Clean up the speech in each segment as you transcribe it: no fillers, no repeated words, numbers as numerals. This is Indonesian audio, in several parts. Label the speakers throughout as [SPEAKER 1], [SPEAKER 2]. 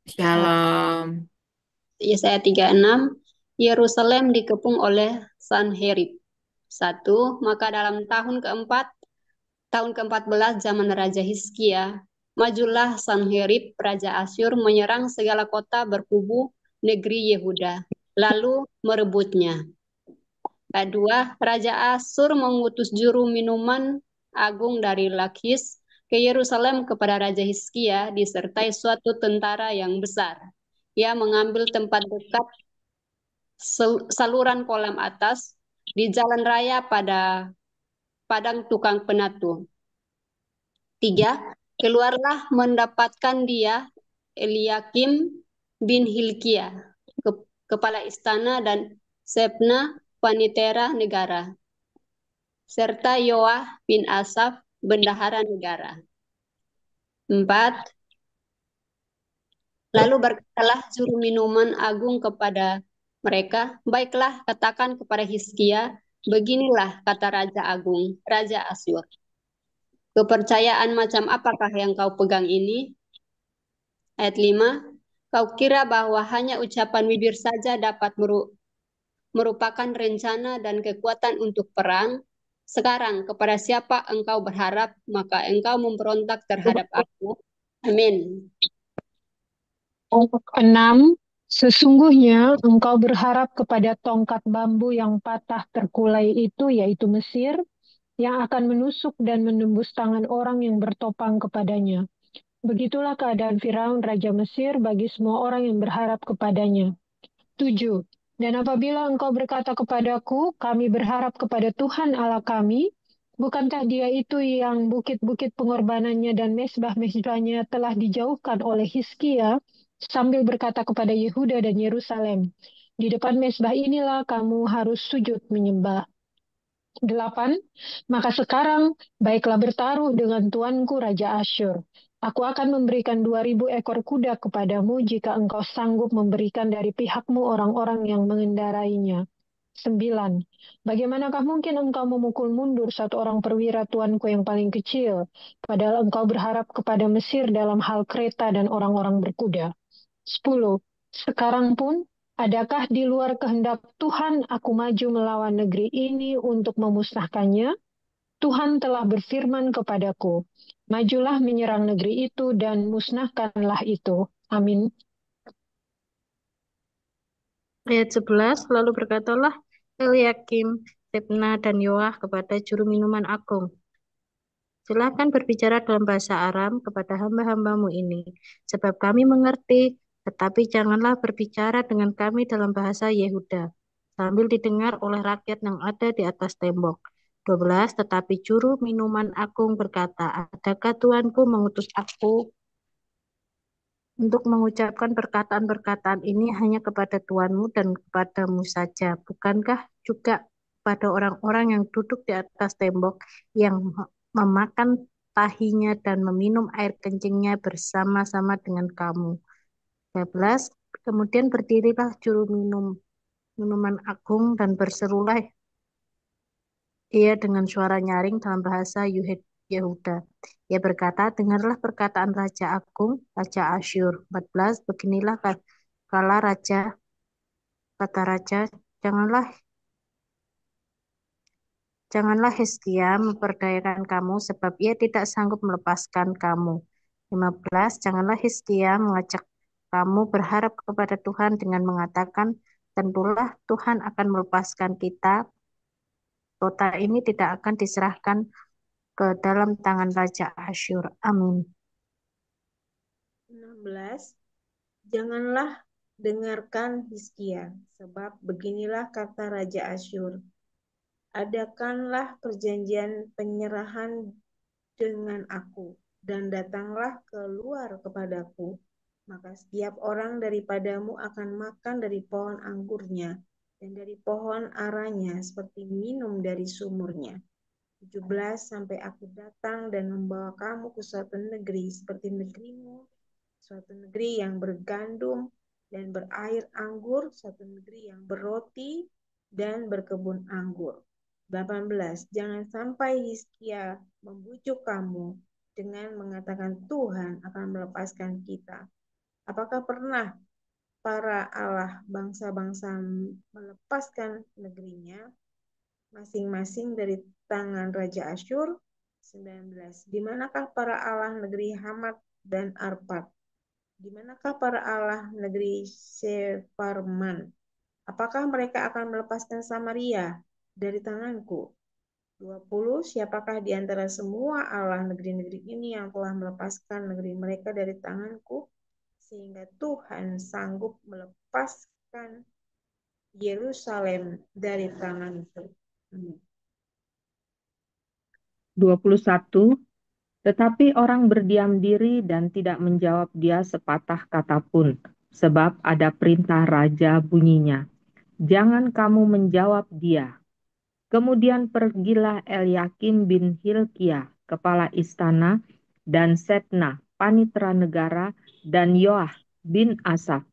[SPEAKER 1] Shalom.
[SPEAKER 2] Yesaya 36, Yerusalem dikepung oleh Sanherib. Satu, maka dalam tahun ke-14 zaman Raja Hizkia, majulah Sanherib, Raja Asyur menyerang segala kota berkubu negeri Yehuda, lalu merebutnya. Kedua, Raja Asyur mengutus juru minuman agung dari Lakis ke Yerusalem kepada Raja Hizkia disertai suatu tentara yang besar. Ia mengambil tempat dekat saluran kolam atas di jalan raya pada padang tukang penatu. Tiga, keluarlah mendapatkan dia Eliakim bin Hilkia, kepala istana dan Sebna panitera negara, serta Yoah bin Asaf bendahara negara. Empat, lalu berkatalah juru minuman agung kepada mereka, baiklah katakan kepada Hizkia, beginilah kata Raja Agung, Raja Asyur. Kepercayaan macam apakah yang kau pegang ini? Ayat 5. Kau kira bahwa hanya ucapan bibir saja dapat merupakan rencana dan kekuatan untuk perang? Sekarang kepada siapa engkau berharap, maka engkau memberontak terhadap aku. Amin.
[SPEAKER 3] 6. Sesungguhnya engkau berharap kepada tongkat bambu yang patah terkulai itu, yaitu Mesir, yang akan menusuk dan menembus tangan orang yang bertopang kepadanya. Begitulah keadaan Firaun, Raja Mesir, bagi semua orang yang berharap kepadanya. 7. Dan apabila engkau berkata kepadaku, kami berharap kepada Tuhan Allah kami, bukankah dia itu yang bukit-bukit pengorbanannya dan mesbah-mesbahnya telah dijauhkan oleh Hizkia, sambil berkata kepada Yehuda dan Yerusalem, di depan mesbah inilah kamu harus sujud menyembah. 8. Maka sekarang baiklah bertaruh dengan tuanku Raja Asyur. Aku akan memberikan 2.000 ekor kuda kepadamu jika engkau sanggup memberikan dari pihakmu orang-orang yang mengendarainya. 9. Bagaimanakah mungkin engkau memukul mundur satu orang perwira tuanku yang paling kecil, padahal engkau berharap kepada Mesir dalam hal kereta dan orang-orang berkuda? 10. Sekarang pun, adakah di luar kehendak Tuhan aku maju melawan negeri ini untuk memusnahkannya? Tuhan telah berfirman kepadaku, majulah menyerang negeri itu dan musnahkanlah itu. Amin.
[SPEAKER 4] Ayat 11, lalu berkatalah Eliakim, Sebna, dan Yoah kepada juru minuman agung, silakan berbicara dalam bahasa Aram kepada hamba-hambamu ini, sebab kami mengerti, tetapi janganlah berbicara dengan kami dalam bahasa Yehuda, sambil didengar oleh rakyat yang ada di atas tembok. 12, tetapi juru minuman agung berkata, adakah Tuanku mengutus aku untuk mengucapkan perkataan-perkataan ini hanya kepada tuanmu dan kepadamu saja, bukankah juga pada orang-orang yang duduk di atas tembok, yang memakan tahinya dan meminum air kencingnya bersama-sama dengan kamu? 13. Kemudian berdirilah juru minuman agung dan berserulah ia dengan suara nyaring dalam bahasa Yehuda. Ia berkata, dengarlah perkataan Raja Agung, Raja Asyur. 14. Beginilah kala kata Raja, janganlah janganlah Hizkia memperdayakan kamu, sebab ia tidak sanggup melepaskan kamu. 15. Janganlah Hizkia mengajak kamu berharap kepada Tuhan dengan mengatakan, tentulah Tuhan akan melepaskan kita. Kota ini tidak akan diserahkan ke dalam tangan Raja Asyur. Amin.
[SPEAKER 5] 16. Janganlah dengarkan Hizkia, sebab beginilah kata Raja Asyur. Adakanlah perjanjian penyerahan dengan aku, dan datanglah keluar kepadaku. Maka setiap orang daripadamu akan makan dari pohon anggurnya, dan dari pohon aranya seperti minum dari sumurnya. 17. Sampai aku datang dan membawa kamu ke suatu negeri seperti negerimu, suatu negeri yang bergandum dan berair anggur, suatu negeri yang berroti dan berkebun anggur. 18. Jangan sampai Hizkia membujuk kamu dengan mengatakan Tuhan akan melepaskan kita. Apakah pernah para Allah bangsa-bangsa melepaskan negerinya masing-masing dari tangan Raja Asyur? 19. Di manakah para Allah negeri Hamat dan Arpad? Di manakah para Allah negeri Sefarman? Apakah mereka akan melepaskan Samaria dari tanganku? 20. Siapakah di antara semua Allah negeri-negeri ini yang telah melepaskan negeri mereka dari tanganku, sehingga Tuhan sanggup melepaskan Yerusalem dari tanganku?
[SPEAKER 1] 21. Tetapi orang berdiam diri dan tidak menjawab dia sepatah kata pun, sebab ada perintah raja bunyinya, jangan kamu menjawab dia. Kemudian pergilah Eliakim bin Hilkiah, kepala istana, dan Sebna, panitera negara, dan Yoah bin Asaf,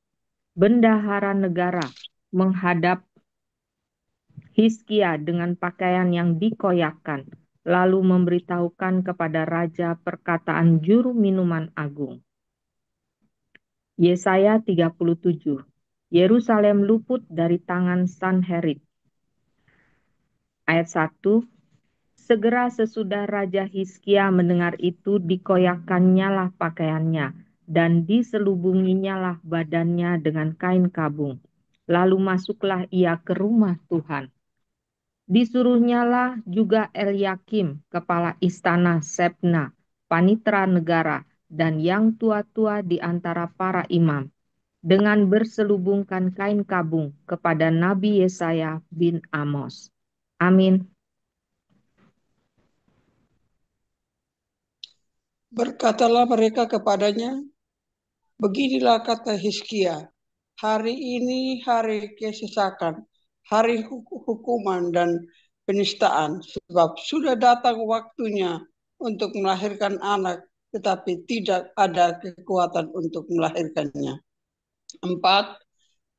[SPEAKER 1] bendahara negara, menghadap Hizkia dengan pakaian yang dikoyakkan, lalu memberitahukan kepada raja perkataan juru minuman agung. Yesaya 37. Yerusalem luput dari tangan Sanherib. Ayat 1. Segera sesudah Raja Hizkia mendengar itu, dikoyakannya lah pakaiannya, dan diselubunginya lah badannya dengan kain kabung. Lalu masuklah ia ke rumah Tuhan. Disuruhnyalah juga Eliakim, kepala istana, Sebna, panitera negara, dan yang tua-tua di antara para imam, dengan berselubungkan kain kabung kepada Nabi Yesaya bin Amos. Amin.
[SPEAKER 6] Berkatalah mereka kepadanya, beginilah kata Hizkia, hari ini hari kesesakan, hari hukuman dan penistaan, sebab sudah datang waktunya untuk melahirkan anak, tetapi tidak ada kekuatan untuk melahirkannya. 4.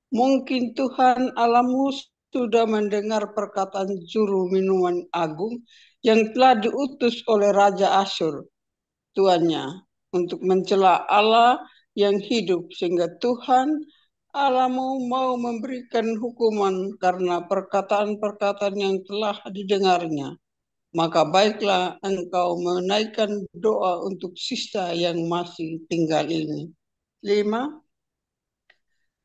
[SPEAKER 6] Mungkin Tuhan Allahmu sudah mendengar perkataan juru minuman agung yang telah diutus oleh Raja Asyur, tuannya, untuk mencela Allah yang hidup, sehingga Tuhan Allahmu mau memberikan hukuman karena perkataan-perkataan yang telah didengarnya. Maka baiklah engkau menaikkan doa untuk sisa yang masih tinggal ini. 5.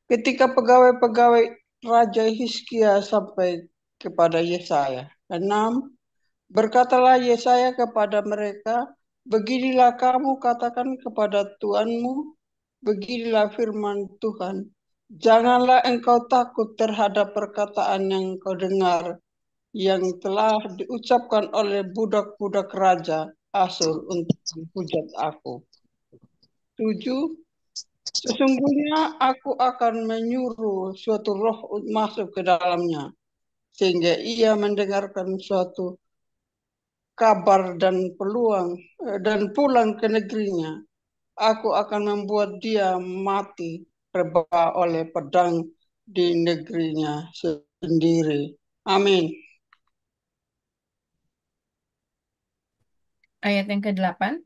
[SPEAKER 6] Ketika pegawai-pegawai Raja Hizkia sampai kepada Yesaya. 6. Berkatalah Yesaya kepada mereka, beginilah kamu katakan kepada Tuanmu, beginilah firman Tuhan. Janganlah engkau takut terhadap perkataan yang kau dengar, yang telah diucapkan oleh budak-budak Raja Asyur untuk menghujat aku. 7. Sesungguhnya aku akan menyuruh suatu roh masuk ke dalamnya, sehingga ia mendengarkan suatu kabar dan pulang ke negerinya. Aku akan membuat dia mati rebah oleh pedang di negerinya sendiri. Amin.
[SPEAKER 7] Ayat yang ke-8.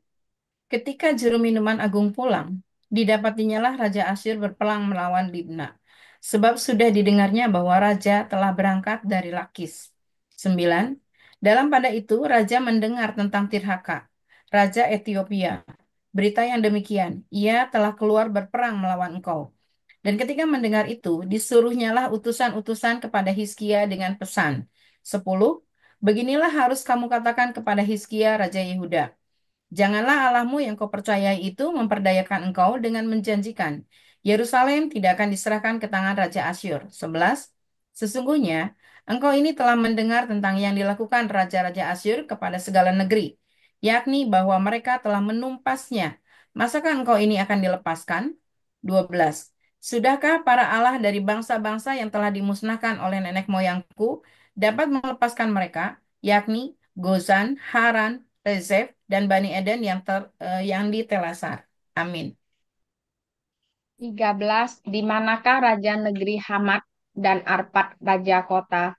[SPEAKER 7] Ketika juru minuman agung pulang, didapatinya Raja Asyur berperang melawan Libna, sebab sudah didengarnya bahwa raja telah berangkat dari Lakis. 9. Dalam pada itu raja mendengar tentang Tirhaka, raja Ethiopia. Berita yang demikian, ia telah keluar berperang melawan engkau. Dan ketika mendengar itu, disuruhnyalah utusan-utusan kepada Hizkia dengan pesan. 10. Beginilah harus kamu katakan kepada Hizkia, Raja Yehuda. Janganlah Allahmu yang kau percayai itu memperdayakan engkau dengan menjanjikan, Yerusalem tidak akan diserahkan ke tangan Raja Asyur. 11. Sesungguhnya, engkau ini telah mendengar tentang yang dilakukan Raja-Raja Asyur kepada segala negeri, yakni bahwa mereka telah menumpasnya. Masakah engkau ini akan dilepaskan? 12. Sudahkah para Allah dari bangsa-bangsa yang telah dimusnahkan oleh nenek moyangku dapat melepaskan mereka, yakni Gozan, Haran, Rezef, dan Bani Eden yang di Telasar. Amin.
[SPEAKER 8] 13. Di manakah raja negeri Hamat dan Arpad raja kota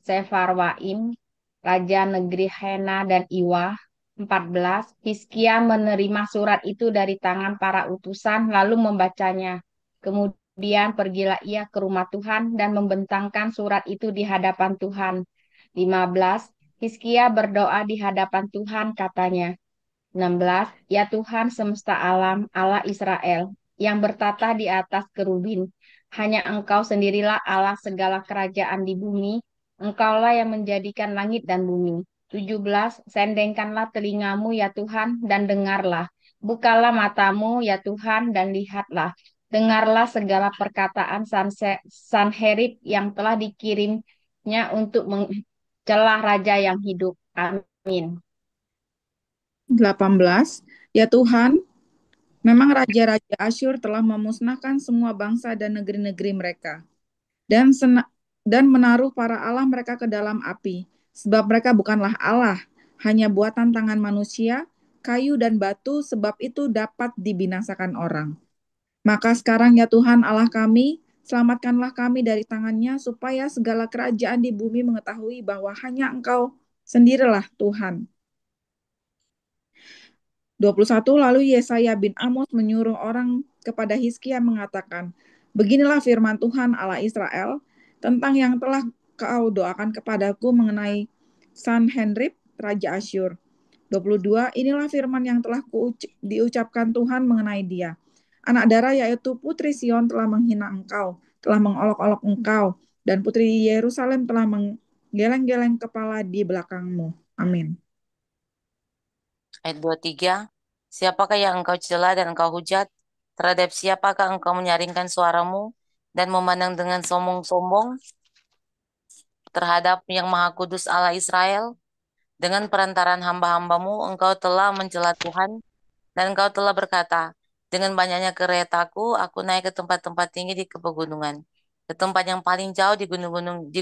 [SPEAKER 8] Sefarwaim, raja negeri Hena dan Iwa, 14, Hizkia menerima surat itu dari tangan para utusan lalu membacanya. Kemudian pergilah ia ke rumah Tuhan dan membentangkan surat itu di hadapan Tuhan. 15, Hizkia berdoa di hadapan Tuhan katanya. 16, Ya Tuhan semesta alam, Allah Israel, yang bertata di atas kerubin, hanya Engkau sendirilah Allah segala kerajaan di bumi, Engkaulah yang menjadikan langit dan bumi. 17, Sendengkanlah telingamu ya Tuhan dan dengarlah. Bukalah matamu ya Tuhan dan lihatlah. Dengarlah segala perkataan Sanherib yang telah dikirimnya untuk mencelah raja yang hidup. Amin.
[SPEAKER 9] 18, Ya Tuhan, memang raja-raja Asyur telah memusnahkan semua bangsa dan negeri-negeri mereka, dan menaruh para Allah mereka ke dalam api, sebab mereka bukanlah Allah, hanya buatan tangan manusia, kayu dan batu, sebab itu dapat dibinasakan orang. Maka sekarang ya Tuhan Allah kami, selamatkanlah kami dari tangannya, supaya segala kerajaan di bumi mengetahui bahwa hanya Engkau sendirilah Tuhan. 21, lalu Yesaya bin Amos menyuruh orang kepada Hizkia mengatakan, Beginilah firman Tuhan Allah Israel tentang yang telah kau doakan kepadaku mengenai Sanherib, Raja Asyur. 22, inilah firman yang telah diucapkan Tuhan mengenai dia. Anak darah yaitu putri Sion telah menghina engkau, telah mengolok-olok engkau, dan putri Yerusalem telah menggeleng-geleng kepala di belakangmu. Amin.
[SPEAKER 10] Ayat 23, Siapakah yang engkau cela dan engkau hujat? Terhadap siapakah engkau menyaringkan suaramu dan memandang dengan sombong-sombong? Terhadap yang Maha Kudus Allah Israel? Dengan perantaran hamba-hambamu engkau telah mencela Tuhan, dan engkau telah berkata, dengan banyaknya keretaku, aku naik ke tempat-tempat tinggi di pegunungan, ke tempat yang paling jauh di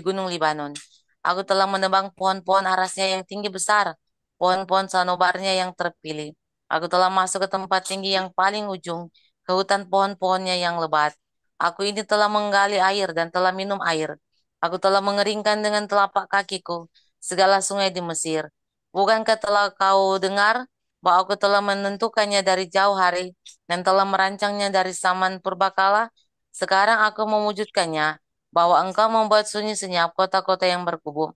[SPEAKER 10] gunung Libanon. Aku telah menebang pohon-pohon arasnya yang tinggi besar, pohon-pohon sanobarnya yang terpilih. Aku telah masuk ke tempat tinggi yang paling ujung, ke hutan pohon-pohonnya yang lebat. Aku ini telah menggali air dan telah minum air. Aku telah mengeringkan dengan telapak kakiku segala sungai di Mesir. Bukankah telah kau dengar bahwa aku telah menentukannya dari jauh hari dan telah merancangnya dari zaman purbakala? Sekarang aku mewujudkannya, bahwa engkau membuat sunyi senyap kota-kota yang berkubu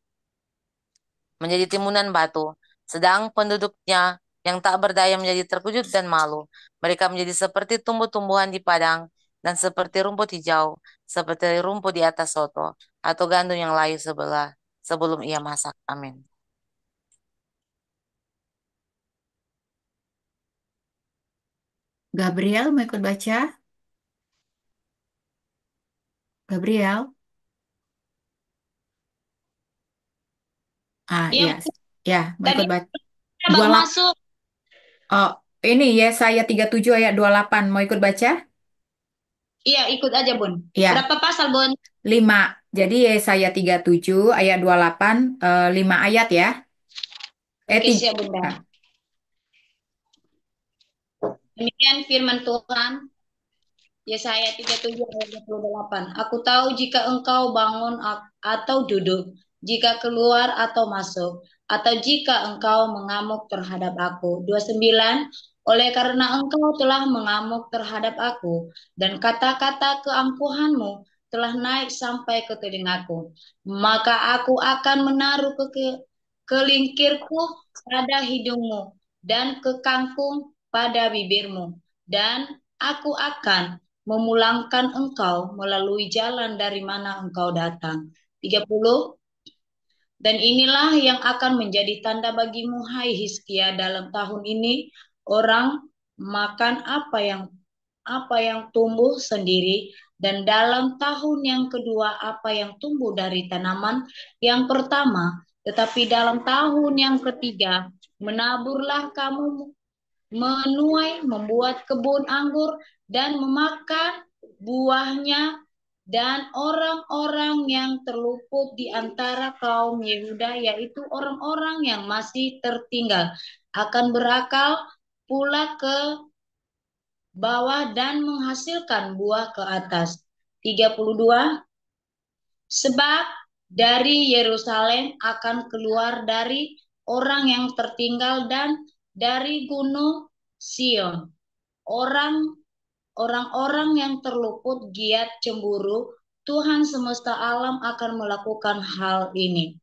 [SPEAKER 10] menjadi timunan batu, sedang penduduknya yang tak berdaya menjadi terkejut dan malu. Mereka menjadi seperti tumbuh-tumbuhan di padang dan seperti rumput hijau, seperti rumput di atas soto atau gandum yang layu sebelum ia masak. Amin.
[SPEAKER 7] Gabriel mau ikut baca? Gabriel?
[SPEAKER 2] Iya,
[SPEAKER 7] Iya. Ya, mau
[SPEAKER 2] tadi
[SPEAKER 7] ikut baca.
[SPEAKER 2] baru masuk.
[SPEAKER 7] Oh, ini Yesaya 37 ayat 28. Mau ikut baca?
[SPEAKER 2] Iya, ikut aja, Bun.
[SPEAKER 7] Ya.
[SPEAKER 2] Berapa pasal, Bun?
[SPEAKER 7] 5. Jadi Yesaya 37 ayat 28, 5 ayat ya.
[SPEAKER 2] Oke, siap, Bunda.
[SPEAKER 7] Nah.
[SPEAKER 2] Demikian firman Tuhan. Yesaya 37 ayat 28. Aku tahu jika engkau bangun atau duduk, jika keluar atau masuk, atau jika engkau mengamuk terhadap aku. 29. Oleh karena engkau telah mengamuk terhadap aku, dan kata-kata keangkuhanmu telah naik sampai ke telingaku, maka aku akan menaruh kelingkirku pada hidungmu, dan kekangkung pada bibirmu, dan aku akan memulangkan engkau melalui jalan dari mana engkau datang. 30. Dan inilah yang akan menjadi tanda bagimu, hai Hizkia, dalam tahun ini orang makan apa yang tumbuh sendiri, dan dalam tahun yang kedua apa yang tumbuh dari tanaman yang pertama, tetapi dalam tahun yang ketiga menaburlah kamu menuai, membuat kebun anggur dan memakan buahnya, dan orang-orang yang terluput di antara kaum Yehuda, yaitu orang-orang yang masih tertinggal, akan berakal pula ke bawah dan menghasilkan buah ke atas. 32. Sebab dari Yerusalem akan keluar dari
[SPEAKER 11] orang yang tertinggal, dan dari gunung Sion, orang-orang yang terluput giat cemburu. Tuhan semesta alam akan melakukan hal ini.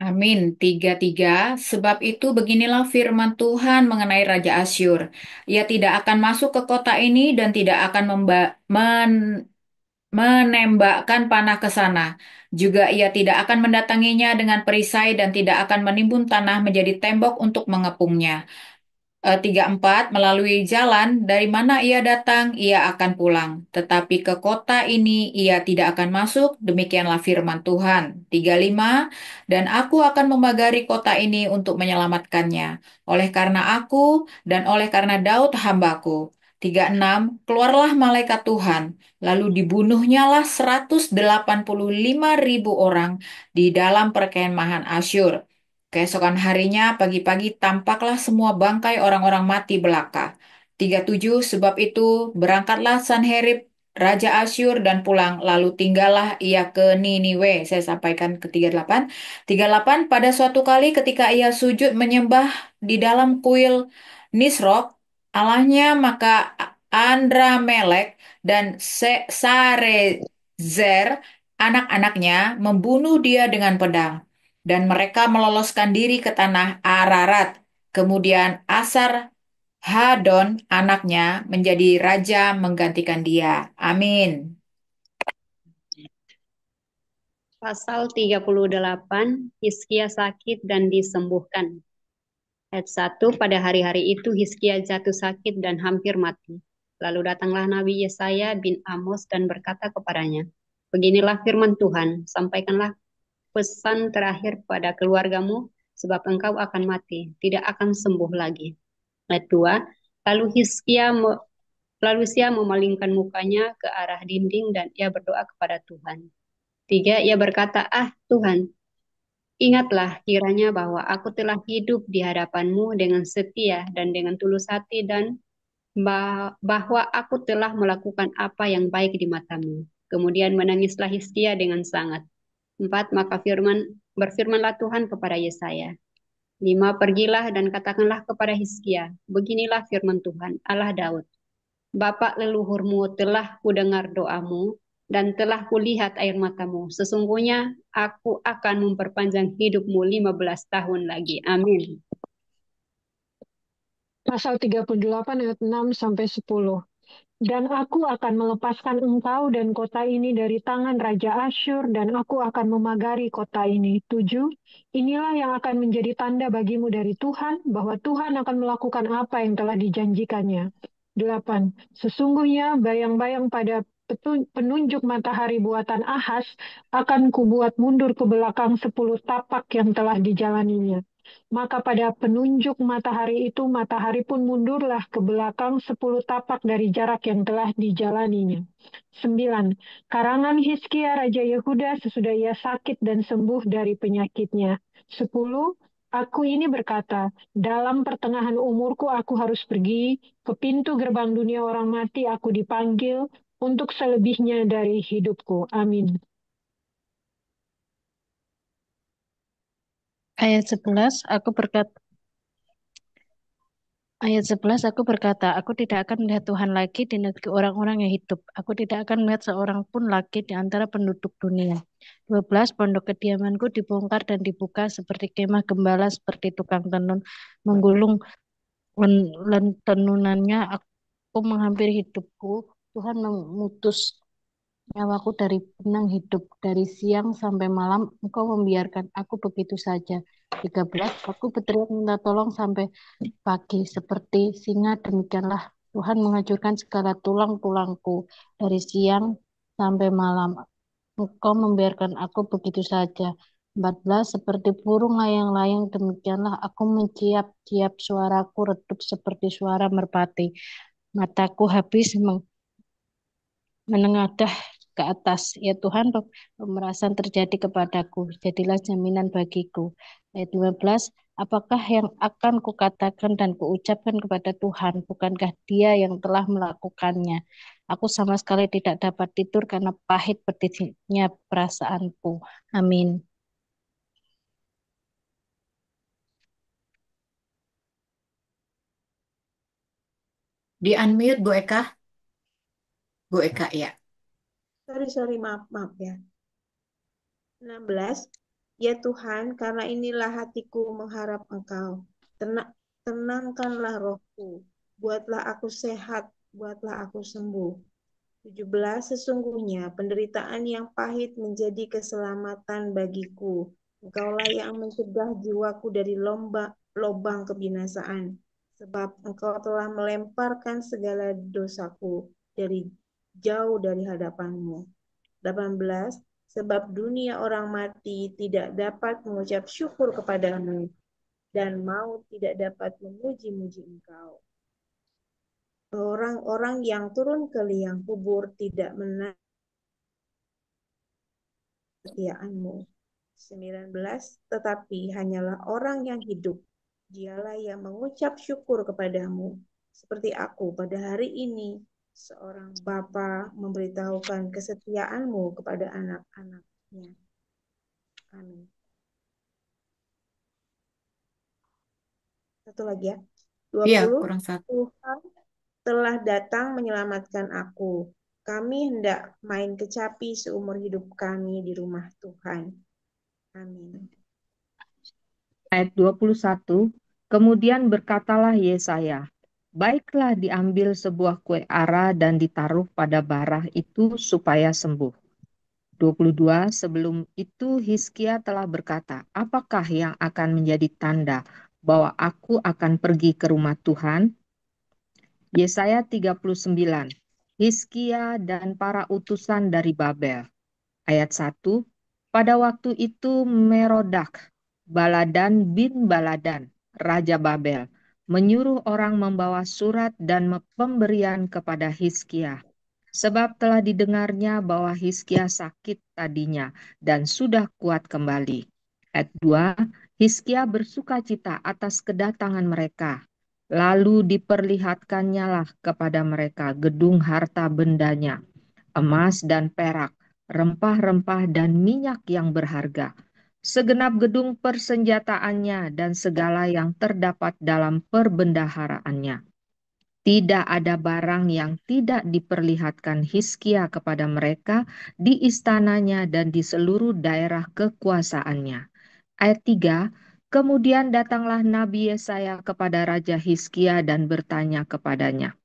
[SPEAKER 7] Amin. 3:3. Sebab itu beginilah firman Tuhan mengenai Raja Asyur. Ia tidak akan masuk ke kota ini dan tidak akan menembakkan panah ke sana. Juga ia tidak akan mendatanginya dengan perisai dan tidak akan menimbun tanah menjadi tembok untuk mengepungnya. 3:4, melalui jalan dari mana ia datang, ia akan pulang. Tetapi ke kota ini ia tidak akan masuk, demikianlah firman Tuhan. 3:5, dan aku akan memagari kota ini untuk menyelamatkannya, oleh karena aku dan oleh karena Daud hambaku. 3:6, keluarlah malaikat Tuhan, lalu dibunuhnyalah 185.000 orang di dalam perkemahan Asyur. Keesokan harinya pagi-pagi tampaklah semua bangkai orang-orang mati belaka. 3:7, sebab itu berangkatlah Sanherib Raja Asyur dan pulang, lalu tinggallah ia ke Niniwe. Saya sampaikan ke 38. 38, pada suatu kali ketika ia sujud menyembah di dalam kuil Nisrok, Allahnya, maka Andramelek dan Sarezer, anak-anaknya, membunuh dia dengan pedang dan mereka meloloskan diri ke tanah Ararat. Kemudian Asar Hadon, anaknya, menjadi raja menggantikan dia. Amin.
[SPEAKER 2] Pasal 38, Hizkia sakit dan disembuhkan. Ayat 1, pada hari-hari itu Hizkia jatuh sakit dan hampir mati. Lalu datanglah Nabi Yesaya bin Amos dan berkata kepadanya, beginilah firman Tuhan, sampaikanlah pesan terakhir pada keluargamu, sebab engkau akan mati, tidak akan sembuh lagi. Ayat 2, lalu Hizkia memalingkan mukanya ke arah dinding dan ia berdoa kepada Tuhan. 3, ia berkata, Tuhan, ingatlah kiranya bahwa aku telah hidup di hadapanmu dengan setia dan dengan tulus hati, dan bahwa aku telah melakukan apa yang baik di matamu. Kemudian menangislah Hizkia dengan sangat. 4, maka berfirmanlah Tuhan kepada Yesaya. 5, pergilah dan katakanlah kepada Hizkia, beginilah firman Tuhan, Allah Daud. Bapak leluhurmu telah kudengar doamu, dan telah kulihat air matamu. Sesungguhnya aku akan memperpanjang hidupmu 15 tahun lagi. Amin.
[SPEAKER 3] Pasal 38 ayat 6 sampai 10. Dan aku akan melepaskan engkau dan kota ini dari tangan Raja Asyur, dan aku akan memagari kota ini. 7. Inilah yang akan menjadi tanda bagimu dari Tuhan, bahwa Tuhan akan melakukan apa yang telah dijanjikannya. 8. Sesungguhnya bayang-bayang pada penunjuk matahari buatan Ahas akan kubuat mundur ke belakang 10 tapak yang telah dijalaninya. Maka pada penunjuk matahari itu, matahari pun mundurlah ke belakang 10 tapak dari jarak yang telah dijalaninya. 9. Karangan Hizkia Raja Yehuda sesudah ia sakit dan sembuh dari penyakitnya. 10. Aku ini berkata, dalam pertengahan umurku aku harus pergi, ke pintu gerbang dunia orang mati aku dipanggil, untuk selebihnya dari hidupku. Amin.
[SPEAKER 4] Ayat 11, aku berkata, aku tidak akan melihat Tuhan lagi di negeri orang-orang yang hidup. Aku tidak akan melihat seorang pun lagi di antara penduduk dunia. 12, pondok kediamanku dibongkar dan dibuka seperti kemah gembala, seperti tukang tenun menggulung tenunannya. Aku menghampiri hidupku. Tuhan memutus nyawaku dari benang hidup. Dari siang sampai malam engkau membiarkan aku begitu saja. 13, aku berteriak minta tolong sampai pagi. Seperti singa demikianlah Tuhan menghancurkan segala tulang-tulangku. Dari siang sampai malam engkau membiarkan aku begitu saja. 14, seperti burung layang-layang demikianlah aku menciap-ciap, suaraku redup seperti suara merpati. Mataku habis menengadah ke atas. Ya Tuhan, pemerasan terjadi kepadaku. Jadilah jaminan bagiku. Ayat 15, apakah yang akan kukatakan dan kuucapkan kepada Tuhan? Bukankah Dia yang telah melakukannya? Aku sama sekali tidak dapat tidur karena pahit pedihnya perasaanku. Amin.
[SPEAKER 7] Di unmute Bu Eka. Bu Eka ya.
[SPEAKER 5] Sorry, maaf ya. 16. Ya Tuhan, karena inilah hatiku mengharap Engkau. Tenangkanlah rohku. Buatlah aku sehat, buatlah aku sembuh. 17. Sesungguhnya penderitaan yang pahit menjadi keselamatan bagiku. Engkaulah yang mencegah jiwaku dari lobang kebinasaan. Sebab Engkau telah melemparkan segala dosaku jauh dari hadapanmu. 18. Sebab dunia orang mati tidak dapat mengucap syukur kepadamu, dan maut tidak dapat memuji-muji Engkau. Orang-orang yang turun ke liang kubur tidak menang kesetiaanmu. 19. Tetapi hanyalah orang yang hidup, dialah yang mengucap syukur kepadamu, seperti aku pada hari ini, seorang bapa memberitahukan kesetiaanmu kepada anak-anaknya. Amin. Satu lagi ya.
[SPEAKER 7] Iya,
[SPEAKER 5] 20.
[SPEAKER 7] kurang satu.
[SPEAKER 5] Tuhan telah datang menyelamatkan aku. Kami hendak main kecapi seumur hidup kami di rumah Tuhan. Amin.
[SPEAKER 1] Ayat 21, kemudian berkatalah Yesaya, baiklah diambil sebuah kue ara dan ditaruh pada barah itu supaya sembuh. 22, sebelum itu Hizkia telah berkata, apakah yang akan menjadi tanda bahwa aku akan pergi ke rumah Tuhan? Yesaya 39, Hizkia dan para utusan dari Babel. Ayat 1, pada waktu itu Merodak, Baladan bin Baladan, Raja Babel, menyuruh orang membawa surat dan pemberian kepada Hizkia. Sebab telah didengarnya bahwa Hizkia sakit tadinya dan sudah kuat kembali. Ayat 2, Hizkia bersukacita atas kedatangan mereka. Lalu diperlihatkannya lah kepada mereka gedung harta bendanya, emas dan perak, rempah-rempah dan minyak yang berharga, segenap gedung persenjataannya dan segala yang terdapat dalam perbendaharaannya. Tidak ada barang yang tidak diperlihatkan Hizkia kepada mereka di istananya dan di seluruh daerah kekuasaannya. Ayat 3, kemudian datanglah Nabi Yesaya kepada Raja Hizkia dan bertanya kepadanya,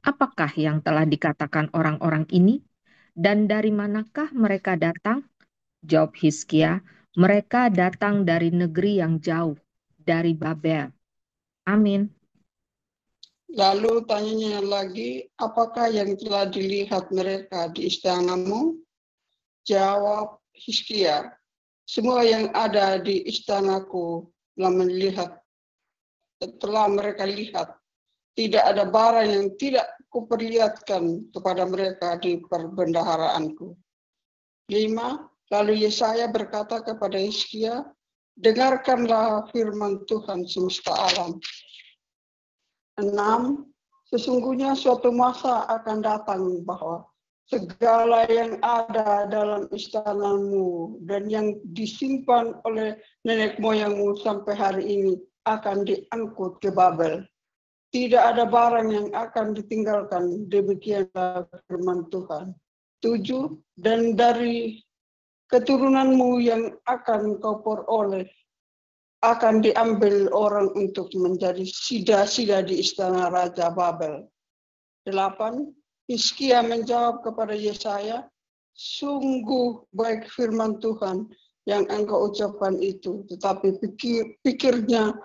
[SPEAKER 1] apakah yang telah dikatakan orang-orang ini? Dan dari manakah mereka datang? Jawab Hizkia, mereka datang dari negeri yang jauh, dari Babel. Amin.
[SPEAKER 6] Lalu tanyanya lagi, apakah yang telah dilihat mereka di istanamu? Jawab Hizkia, semua yang ada di istanaku telah mereka lihat. Tidak ada barang yang tidak kuperlihatkan kepada mereka di perbendaharaanku. 5. Lalu Yesaya berkata kepada Hizkia, dengarkanlah firman Tuhan semesta alam. 6. Sesungguhnya suatu masa akan datang bahwa segala yang ada dalam istanamu dan yang disimpan oleh nenek moyangmu sampai hari ini akan diangkut ke Babel. Tidak ada barang yang akan ditinggalkan, demikianlah firman Tuhan. 7. Dan dari keturunanmu yang akan kau peroleh akan diambil orang untuk menjadi sida-sida di istana Raja Babel. 8. Hizkia menjawab kepada Yesaya, sungguh baik firman Tuhan yang engkau ucapkan itu, tetapi pikirnya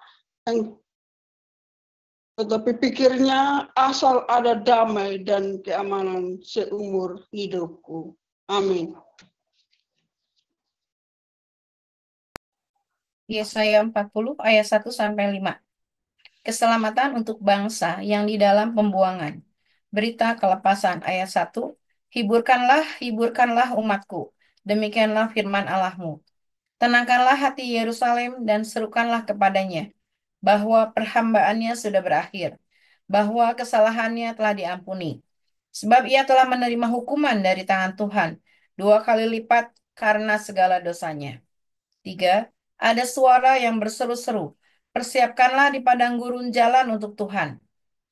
[SPEAKER 6] asal ada damai dan keamanan seumur hidupku. Amin.
[SPEAKER 7] Yesaya 40 ayat 1 sampai 5. Keselamatan untuk bangsa yang di dalam pembuangan. Berita kelepasan ayat 1. Hiburkanlah umatku. Demikianlah firman Allahmu. Tenangkanlah hati Yerusalem dan serukanlah kepadanya bahwa perhambaannya sudah berakhir, bahwa kesalahannya telah diampuni. Sebab ia telah menerima hukuman dari tangan Tuhan 2 kali lipat karena segala dosanya. 3. Ada suara yang berseru-seru, persiapkanlah di padang gurun jalan untuk Tuhan.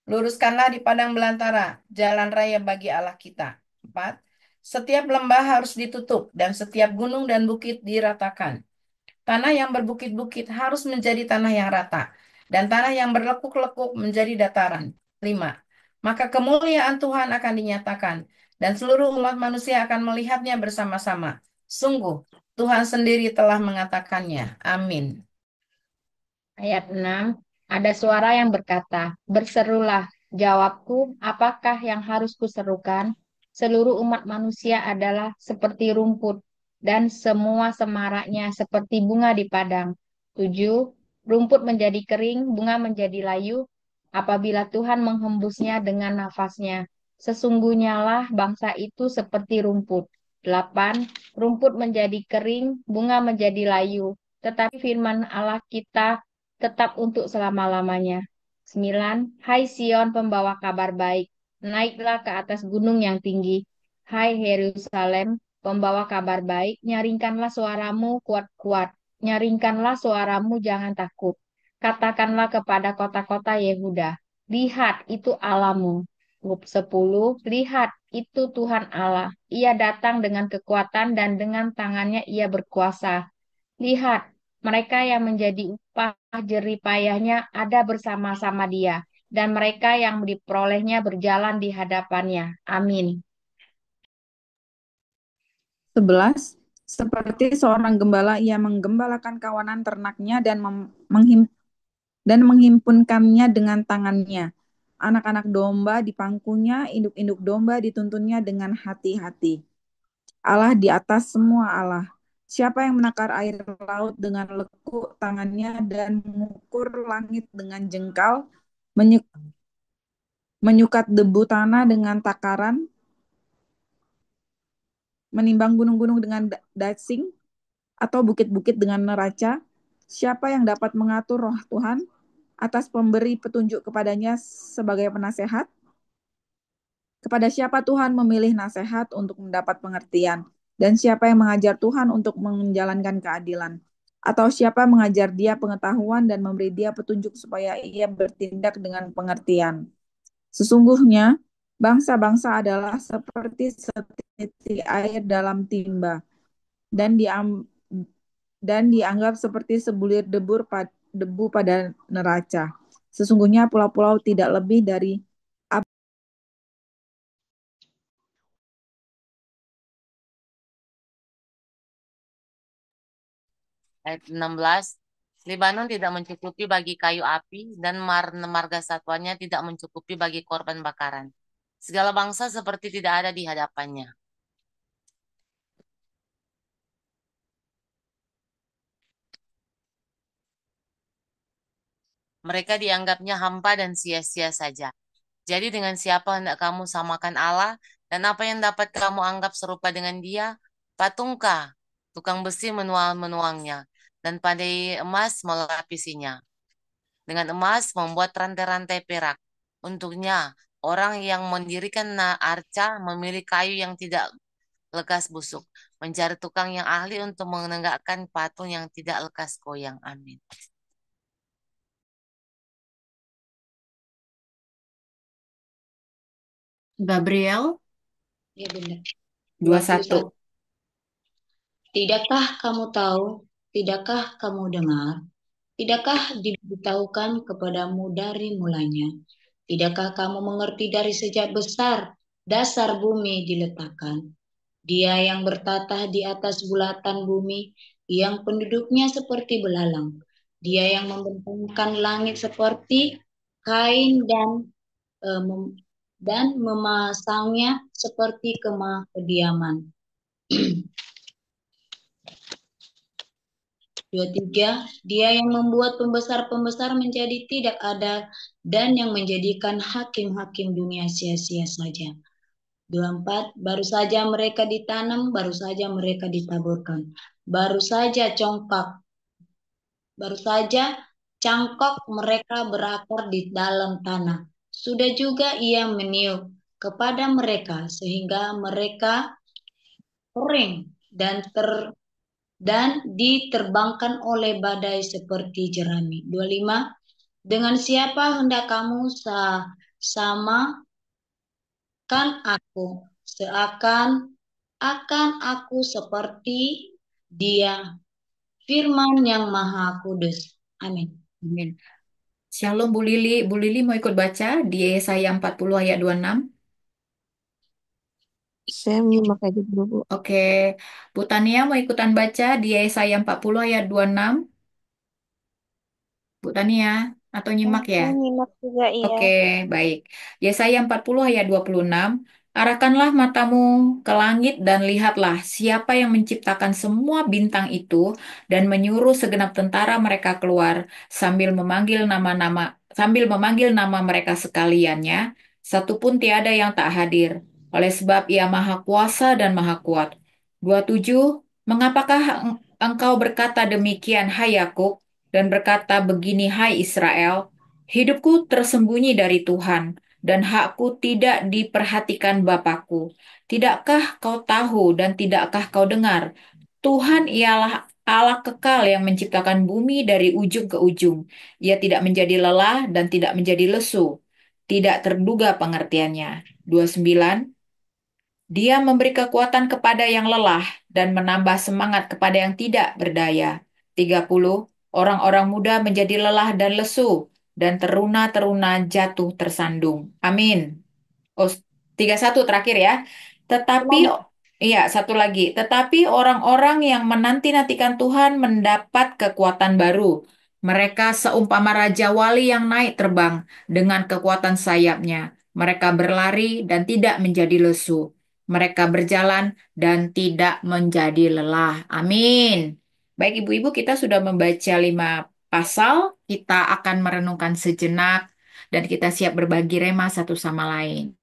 [SPEAKER 7] Luruskanlah di padang belantara, jalan raya bagi Allah kita. 4. Setiap lembah harus ditutup dan setiap gunung dan bukit diratakan. Tanah yang berbukit-bukit harus menjadi tanah yang rata, dan tanah yang berlekuk-lekuk menjadi dataran. 5. Maka kemuliaan Tuhan akan dinyatakan, dan seluruh umat manusia akan melihatnya bersama-sama. Sungguh, Tuhan sendiri telah mengatakannya. Amin.
[SPEAKER 8] Ayat 6, ada suara yang berkata, berserulah. Jawabku, apakah yang harus kuserukan? Seluruh umat manusia adalah seperti rumput, dan semua semaraknya seperti bunga di padang. 7, rumput menjadi kering, bunga menjadi layu, apabila Tuhan menghembusnya dengan nafasnya. Sesungguhnya lah bangsa itu seperti rumput. 8, rumput menjadi kering, bunga menjadi layu, tetapi firman Allah kita tetap untuk selama-lamanya. 9. Hai Sion pembawa kabar baik, naiklah ke atas gunung yang tinggi. Hai Yerusalem, pembawa kabar baik, nyaringkanlah suaramu kuat-kuat. Nyaringkanlah suaramu, jangan takut. Katakanlah kepada kota-kota Yehuda, lihat itu Allahmu. 10. Lihat itu Tuhan Allah. Ia datang dengan kekuatan dan dengan tangannya ia berkuasa. Lihat, mereka yang menjadi upah jerih payahnya ada bersama-sama dia, dan mereka yang diperolehnya berjalan di hadapannya. Amin.
[SPEAKER 9] 11. Seperti seorang gembala, ia menggembalakan kawanan ternaknya dan menghimpunkannya dengan tangannya. Anak-anak domba di pangkunya, induk-induk domba dituntunnya dengan hati-hati. Allah di atas semua Allah. Siapa yang menakar air laut dengan lekuk tangannya dan mengukur langit dengan jengkal, menyukat debu tanah dengan takaran, menimbang gunung-gunung dengan dasing, atau bukit-bukit dengan neraca? Siapa yang dapat mengatur roh Tuhan atas pemberi petunjuk kepadanya sebagai penasehat? Kepada siapa Tuhan memilih nasihat untuk mendapat pengertian? Dan siapa yang mengajar Tuhan untuk menjalankan keadilan? Atau siapa mengajar dia pengetahuan dan memberi dia petunjuk supaya ia bertindak dengan pengertian? Sesungguhnya, bangsa-bangsa adalah seperti setitik air dalam timba, dan dianggap seperti sebulir debu pada neraca. Sesungguhnya pulau-pulau tidak lebih dari
[SPEAKER 10] Ayat 16. Libanon tidak mencukupi bagi kayu api, dan marga satwanya tidak mencukupi bagi korban bakaran. Segala bangsa seperti tidak ada di hadapannya. Mereka dianggapnya hampa dan sia-sia saja. Jadi dengan siapa hendak kamu samakan Allah, dan apa yang dapat kamu anggap serupa dengan dia? Patungkah tukang besi menuang-menuangnya, dan pandai emas melapisinya. Dengan emas membuat rantai-rantai perak. Untuknya, orang yang mendirikan arca memilih kayu yang tidak lekas busuk, mencari tukang yang ahli untuk menegakkan patung yang tidak lekas goyang. Amin.
[SPEAKER 7] Gabriel
[SPEAKER 11] Ya benar.
[SPEAKER 7] 21.
[SPEAKER 11] Tidakkah kamu tahu? Tidakkah kamu dengar? Tidakkah diberitahukan kepadamu dari mulanya? Tidakkah kamu mengerti dari sejak besar dasar bumi diletakkan? Dia yang bertatah di atas bulatan bumi, yang penduduknya seperti belalang. Dia yang membentangkan langit seperti kain dan memasangnya seperti kemah kediaman. 23. Dia yang membuat pembesar-pembesar menjadi tidak ada, dan yang menjadikan hakim-hakim dunia sia-sia saja. 24. Baru saja mereka ditanam, baru saja mereka ditaburkan, baru saja cangkok mereka berakar di dalam tanah. Sudah juga ia meniup kepada mereka sehingga mereka kering dan diterbangkan oleh badai seperti jerami. 25. Dengan siapa hendak kamu Samakan aku, akan aku seperti Dia, firman yang Maha Kudus. Amin.
[SPEAKER 12] Amin. Shalom Bu Lili. Bu Lili mau ikut baca di Yesaya 40 ayat 26.
[SPEAKER 13] Saya menyimak aja dulu, Bu.
[SPEAKER 12] Oke. Bu Tania mau ikutan baca di Yesaya 40 ayat 26. Bu Tania, atau nyimak ya?
[SPEAKER 13] Saya nyimak juga, iya.
[SPEAKER 12] Oke, baik. Yesaya 40 ayat 26. Arahkanlah matamu ke langit dan lihatlah siapa yang menciptakan semua bintang itu dan menyuruh segenap tentara mereka keluar sambil memanggil nama mereka sekaliannya, satupun tiada yang tak hadir. Oleh sebab ia maha kuasa dan maha kuat. 27. Mengapakah engkau berkata demikian, hai Yakub, dan berkata begini, hai Israel? Hidupku tersembunyi dari Tuhan, dan hakku tidak diperhatikan Bapakku. Tidakkah kau tahu dan tidakkah kau dengar? Tuhan ialah Allah kekal yang menciptakan bumi dari ujung ke ujung. Ia tidak menjadi lelah dan tidak menjadi lesu. Tidak terduga pengertiannya. 29. Dia memberi kekuatan kepada yang lelah dan menambah semangat kepada yang tidak berdaya. 30. Orang-orang muda menjadi lelah dan lesu, dan teruna-teruna jatuh tersandung. Amin. Oh, 31 terakhir ya. Tetapi, iya, satu lagi. Tetapi orang-orang yang menanti-nantikan Tuhan mendapat kekuatan baru. Mereka seumpama Raja Wali yang naik terbang dengan kekuatan sayapnya. Mereka berlari dan tidak menjadi lesu. Mereka berjalan dan tidak menjadi lelah. Amin. Baik ibu-ibu, kita sudah membaca 5 pasal. Kita akan merenungkan sejenak dan kita siap berbagi rema satu sama lain.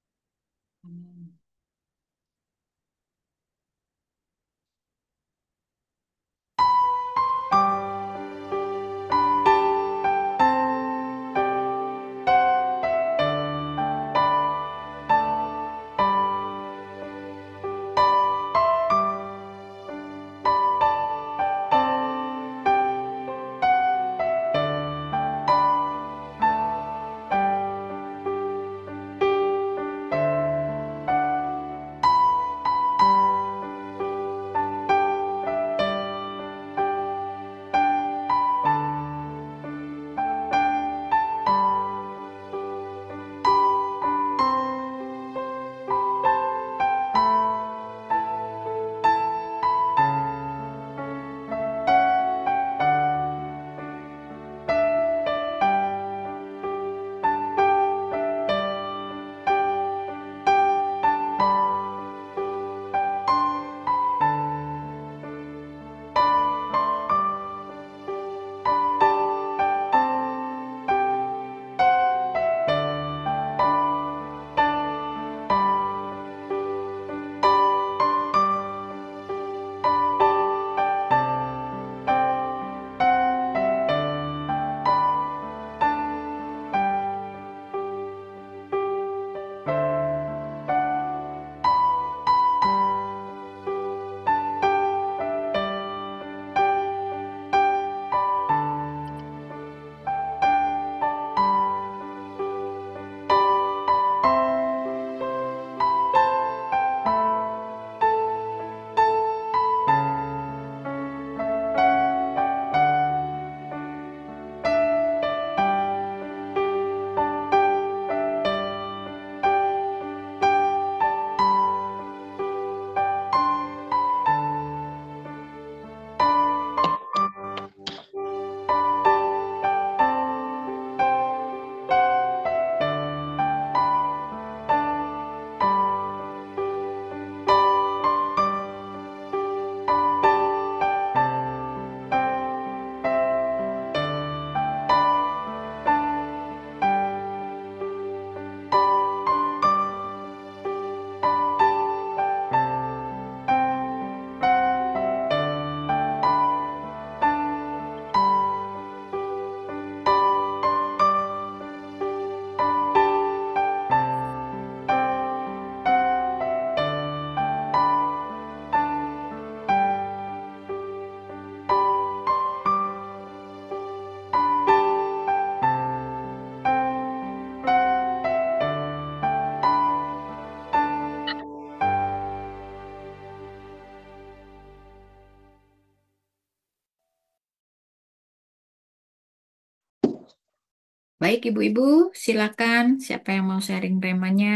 [SPEAKER 12] Baik, ibu-ibu, silakan. Siapa yang mau sharing temanya?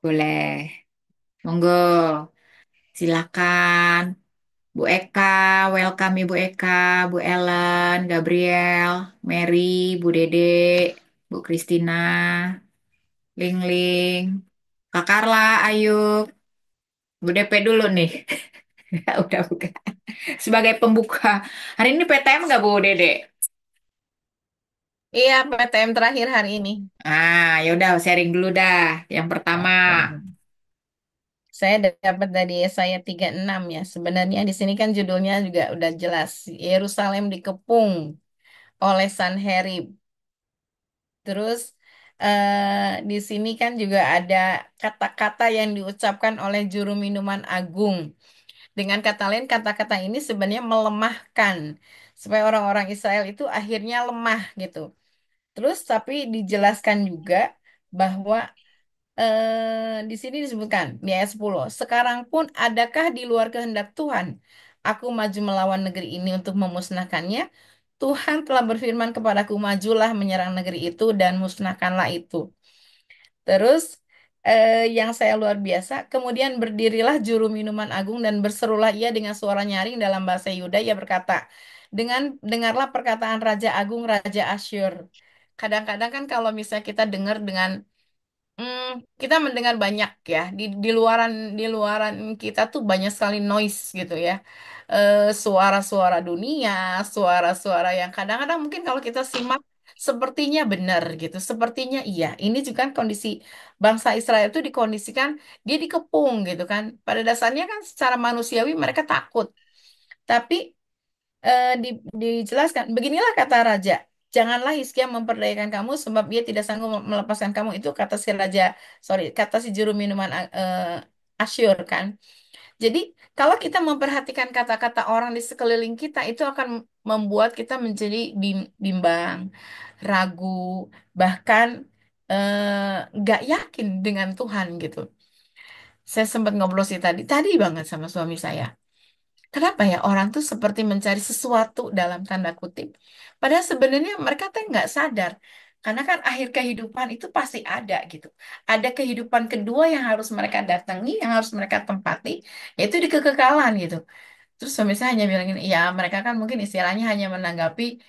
[SPEAKER 12] Boleh. Monggo, silakan. Bu Eka, welcome Ibu Eka, Bu Ellen, Gabriel, Mary, Bu Dede, Bu Kristina, Ling Ling, Kak Karla, ayo. Bu DP dulu nih. Udah buka. Sebagai pembuka. Hari ini PTM nggak Bu Dede?
[SPEAKER 7] Iya, PTM terakhir hari ini.
[SPEAKER 12] Ya udah sharing dulu dah. Yang pertama.
[SPEAKER 7] Saya dapat dari Yesaya 36 ya. Sebenarnya di sini kan judulnya juga udah jelas. Yerusalem dikepung oleh Sanherib. Terus di sini kan juga ada kata-kata yang diucapkan oleh juru minuman agung. Dengan kata lain, kata-kata ini sebenarnya melemahkan supaya orang-orang Israel itu akhirnya lemah gitu. Terus tapi dijelaskan juga bahwa di sini disebutkan di ayat 10, sekarang pun adakah di luar kehendak Tuhan? Aku maju melawan negeri ini untuk memusnahkannya. Tuhan telah berfirman kepadaku, majulah menyerang negeri itu dan musnahkanlah itu. Terus yang saya luar biasa, kemudian berdirilah juru minuman agung dan berserulah ia dengan suara nyaring dalam bahasa Yuda. Ia berkata, dengarlah perkataan Raja Agung, Raja Asyur. Kadang-kadang kan kalau misalnya kita dengar dengan kita mendengar banyak ya di luaran kita tuh banyak sekali noise gitu ya. Suara-suara dunia, suara-suara yang kadang-kadang mungkin kalau kita simak sepertinya benar gitu, sepertinya iya. Ini juga kan kondisi bangsa Israel itu dikondisikan dia dikepung gitu kan. Pada dasarnya kan secara manusiawi mereka takut. Tapi dijelaskan, beginilah kata raja, janganlah Hizkia memperdayakan kamu sebab dia tidak sanggup melepaskan kamu. Itu kata si raja, sorry, kata si juru minuman Asyur kan. Jadi kalau kita memperhatikan kata-kata orang di sekeliling kita, itu akan membuat kita menjadi bimbang, ragu, bahkan nggak yakin dengan Tuhan gitu. Saya sempat ngobrol sih tadi banget sama suami saya. Kenapa ya orang tuh seperti mencari sesuatu dalam tanda kutip. Padahal sebenarnya mereka tuh nggak sadar. Karena kan akhir kehidupan itu pasti ada gitu. Ada kehidupan kedua yang harus mereka datangi, yang harus mereka tempati, yaitu di kekekalan gitu. Terus suami saya hanya bilang gini, ya mereka kan mungkin istilahnya hanya menanggapi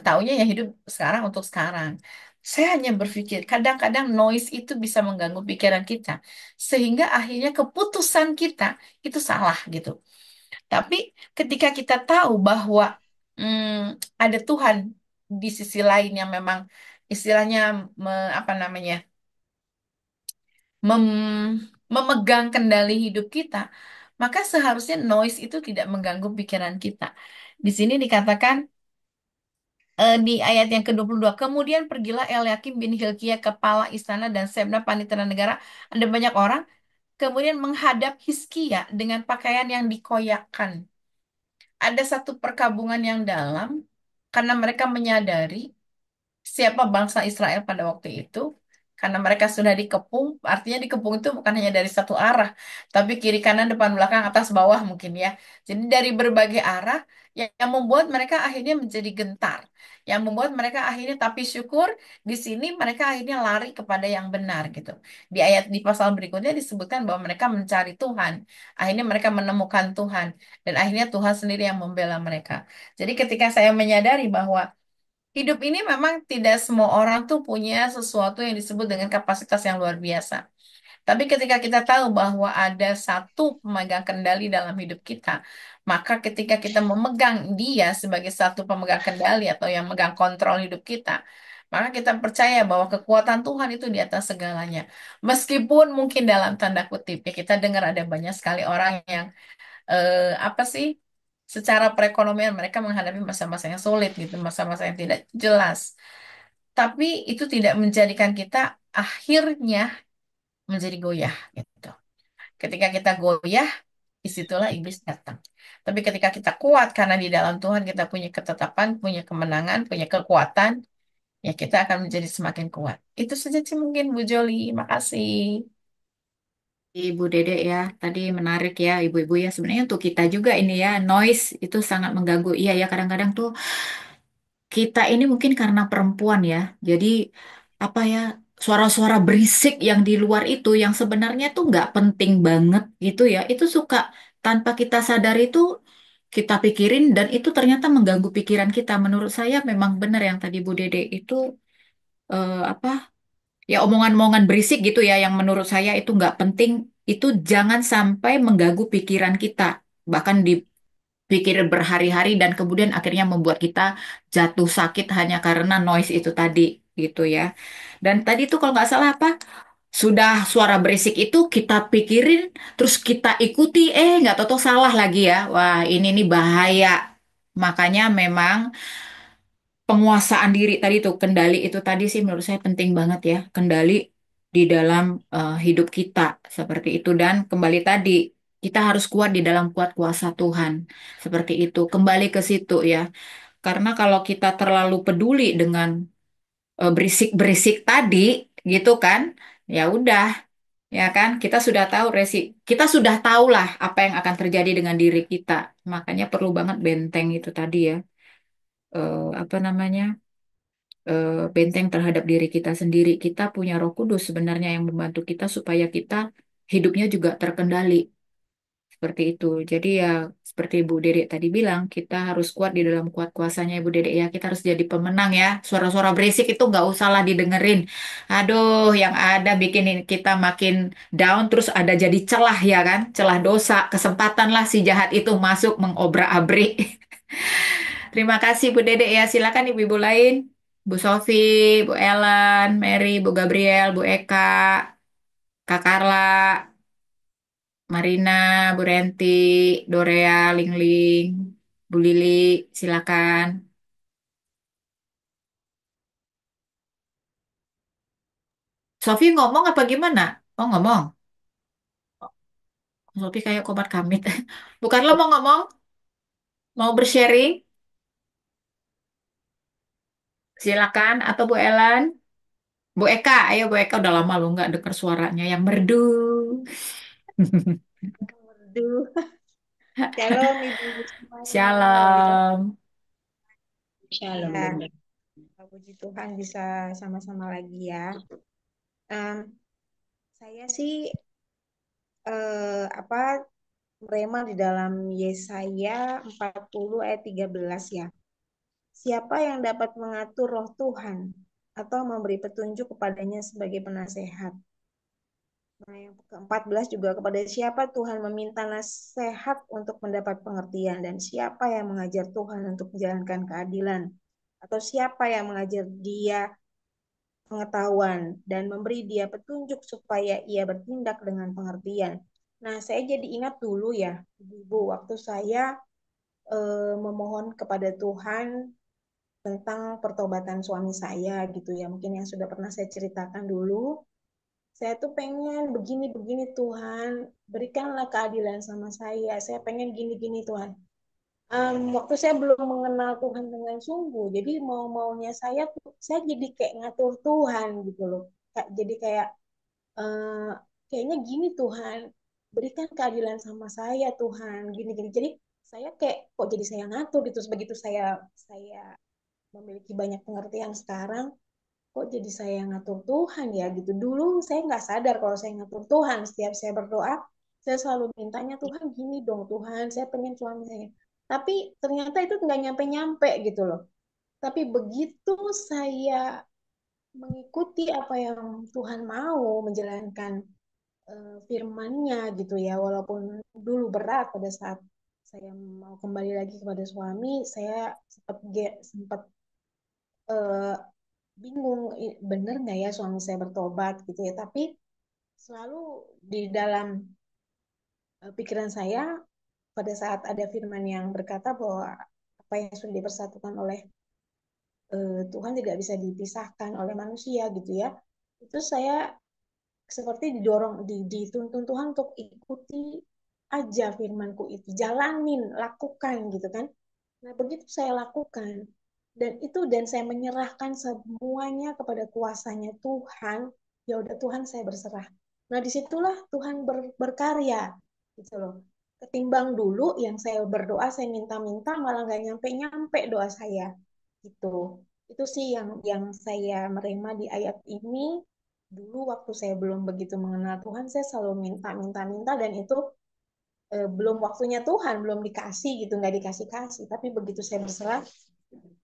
[SPEAKER 7] taunya ya hidup sekarang untuk sekarang. Saya hanya berpikir kadang-kadang noise itu bisa mengganggu pikiran kita. Sehingga akhirnya keputusan kita itu salah gitu. Tapi ketika kita tahu bahwa ada Tuhan di sisi lain yang memang istilahnya apa namanya memegang kendali hidup kita, maka seharusnya noise itu tidak mengganggu pikiran kita. Di sini dikatakan di ayat yang ke-22, kemudian pergilah Eliakim bin Hilkiah kepala istana dan Sebna panitera negara, ada banyak orang, kemudian menghadap Hizkia dengan pakaian yang dikoyakkan. Ada satu perkabungan yang dalam karena mereka menyadari siapa bangsa Israel pada waktu itu. Karena mereka sudah dikepung, artinya dikepung itu bukan hanya dari satu arah, tapi kiri kanan depan belakang atas bawah mungkin ya. Jadi dari berbagai arah yang membuat mereka akhirnya menjadi gentar, yang membuat mereka akhirnya tapi syukur di sini mereka akhirnya lari kepada yang benar gitu. Di pasal berikutnya disebutkan bahwa mereka mencari Tuhan, akhirnya mereka menemukan Tuhan dan akhirnya Tuhan sendiri yang membela mereka. Jadi ketika saya menyadari bahwa hidup ini memang tidak semua orang tuh punya sesuatu yang disebut dengan kapasitas yang luar biasa. Tapi ketika kita tahu bahwa ada satu pemegang kendali dalam hidup kita, maka ketika kita memegang dia sebagai satu pemegang kendali atau yang megang kontrol hidup kita, maka kita percaya bahwa kekuatan Tuhan itu di atas segalanya. Meskipun mungkin dalam tanda kutip ya kita dengar ada banyak sekali orang yang apa sih secara perekonomian mereka menghadapi masa-masa yang sulit gitu, masa-masa yang tidak jelas. Tapi itu tidak menjadikan kita akhirnya menjadi goyah gitu. Ketika kita goyah, disitulah iblis datang. Tapi ketika kita kuat karena di dalam Tuhan kita punya ketetapan, punya kemenangan, punya kekuatan, ya kita akan menjadi semakin kuat. Itu saja sih mungkin Bu Joli. Makasih.
[SPEAKER 12] Ibu Dede ya, tadi menarik ya ibu-ibu ya. Sebenarnya untuk kita juga ini ya, noise itu sangat mengganggu. Iya ya, kadang-kadang tuh kita ini mungkin karena perempuan ya, jadi apa ya, suara-suara berisik yang di luar itu yang sebenarnya tuh nggak penting banget gitu ya, itu suka tanpa kita sadari itu kita pikirin dan itu ternyata mengganggu pikiran kita. Menurut saya memang benar yang tadi Bu Dede itu apa ya, omongan-omongan berisik gitu ya yang menurut saya itu nggak penting, itu jangan sampai mengganggu pikiran kita, bahkan dipikir berhari-hari dan kemudian akhirnya membuat kita jatuh sakit hanya karena noise itu tadi gitu ya. Dan tadi tuh kalau nggak salah apa, sudah suara berisik itu kita pikirin terus kita ikuti, nggak tahu salah lagi ya. Wah, ini nih bahaya. Makanya memang penguasaan diri tadi tuh, kendali itu tadi sih menurut saya penting banget ya, kendali di dalam hidup kita seperti itu. Dan kembali tadi, kita harus kuat di dalam kuat kuasa Tuhan seperti itu. Kembali ke situ ya, karena kalau kita terlalu peduli dengan berisik-berisik tadi gitu kan, ya udah, ya kan, kita sudah tahu lah apa yang akan terjadi dengan diri kita. Makanya perlu banget benteng itu tadi ya, apa namanya, benteng terhadap diri kita sendiri. Kita punya Roh Kudus sebenarnya yang membantu kita supaya kita hidupnya juga terkendali seperti itu. Jadi ya seperti Ibu Dede tadi bilang, kita harus kuat di dalam kuat kuasanya Ibu Dede ya. Kita harus jadi pemenang ya. Suara-suara berisik itu nggak usah lah didengerin. Aduh, yang ada bikin kita makin down, terus ada jadi celah ya kan, celah dosa, kesempatan lah si jahat itu masuk mengobrak-abrik. Terima kasih Bu Dede ya. Silakan ibu-ibu lain. Bu Sofi, Bu Ellen, Mary, Bu Gabriel, Bu Eka, Kak Karla, Marina, Bu Renti, Dorea, Lingling, Bu Lili, silakan. Sofi ngomong apa gimana? Oh ngomong. Sofi kayak komat kamit. Bu Karla mau ngomong? Mau bersharing? Silakan. Atau Bu Ellen? Bu Eka, ayo Bu Eka, udah lama lu nggak dengar suaranya yang merdu.
[SPEAKER 5] Merdu. Shalom ibu-ibu semuanya.
[SPEAKER 12] Shalom.
[SPEAKER 11] Shalom,
[SPEAKER 5] Ya,
[SPEAKER 11] Bunda.
[SPEAKER 5] puji Tuhan bisa sama-sama lagi ya. Em, saya sih apa merema di dalam Yesaya 40 ayat 13 ya. Siapa yang dapat mengatur roh Tuhan atau memberi petunjuk kepadanya sebagai penasehat? Nah, yang ke-14 juga, kepada siapa Tuhan meminta nasihat untuk mendapat pengertian, dan siapa yang mengajar Tuhan untuk menjalankan keadilan, atau siapa yang mengajar dia pengetahuan dan memberi dia petunjuk supaya ia bertindak dengan pengertian. Nah, saya jadi ingat dulu ya, Ibu, waktu saya memohon kepada Tuhan tentang pertobatan suami saya gitu ya, mungkin yang sudah pernah saya ceritakan dulu. Saya tuh pengen begini-begini Tuhan, berikanlah keadilan sama saya. Saya pengen gini-gini Tuhan. Waktu saya belum mengenal Tuhan dengan sungguh, jadi mau-maunya saya tuh, saya jadi kayak ngatur Tuhan gitu loh. Jadi kayak eh, kayaknya gini Tuhan, berikan keadilan sama saya Tuhan, gini-gini. Jadi saya kayak kok jadi saya ngatur gitu. Begitu saya memiliki banyak pengertian sekarang, kok jadi saya yang ngatur Tuhan ya gitu. Dulu saya nggak sadar kalau saya ngatur Tuhan. Setiap saya berdoa, saya selalu mintanya, Tuhan gini dong Tuhan, saya pengen suami saya. Tapi ternyata itu nggak nyampe-nyampe gitu loh. Tapi begitu saya mengikuti apa yang Tuhan mau, menjalankan firman-Nya gitu ya, walaupun dulu berat pada saat saya mau kembali lagi kepada suami, saya sempat eh, bingung, bener nggak ya suami saya bertobat gitu ya. Tapi selalu di dalam pikiran saya pada saat ada firman yang berkata bahwa apa yang sudah dipersatukan oleh Tuhan tidak bisa dipisahkan oleh manusia gitu ya. Itu saya seperti dituntun Tuhan untuk ikuti aja firmanku itu, jalanin, lakukan gitu kan. Nah, begitu saya lakukan dan saya menyerahkan semuanya kepada kuasanya Tuhan, ya udah Tuhan saya berserah. Nah, disitulah Tuhan berkarya gitu loh. Ketimbang dulu yang saya berdoa, saya minta-minta malah nggak nyampe-nyampe doa saya. gitu. Itu sih yang saya merema di ayat ini. Dulu waktu saya belum begitu mengenal Tuhan, saya selalu minta, minta, minta, dan itu belum waktunya Tuhan, belum dikasih gitu, nggak dikasih kasih. Tapi begitu saya berserah,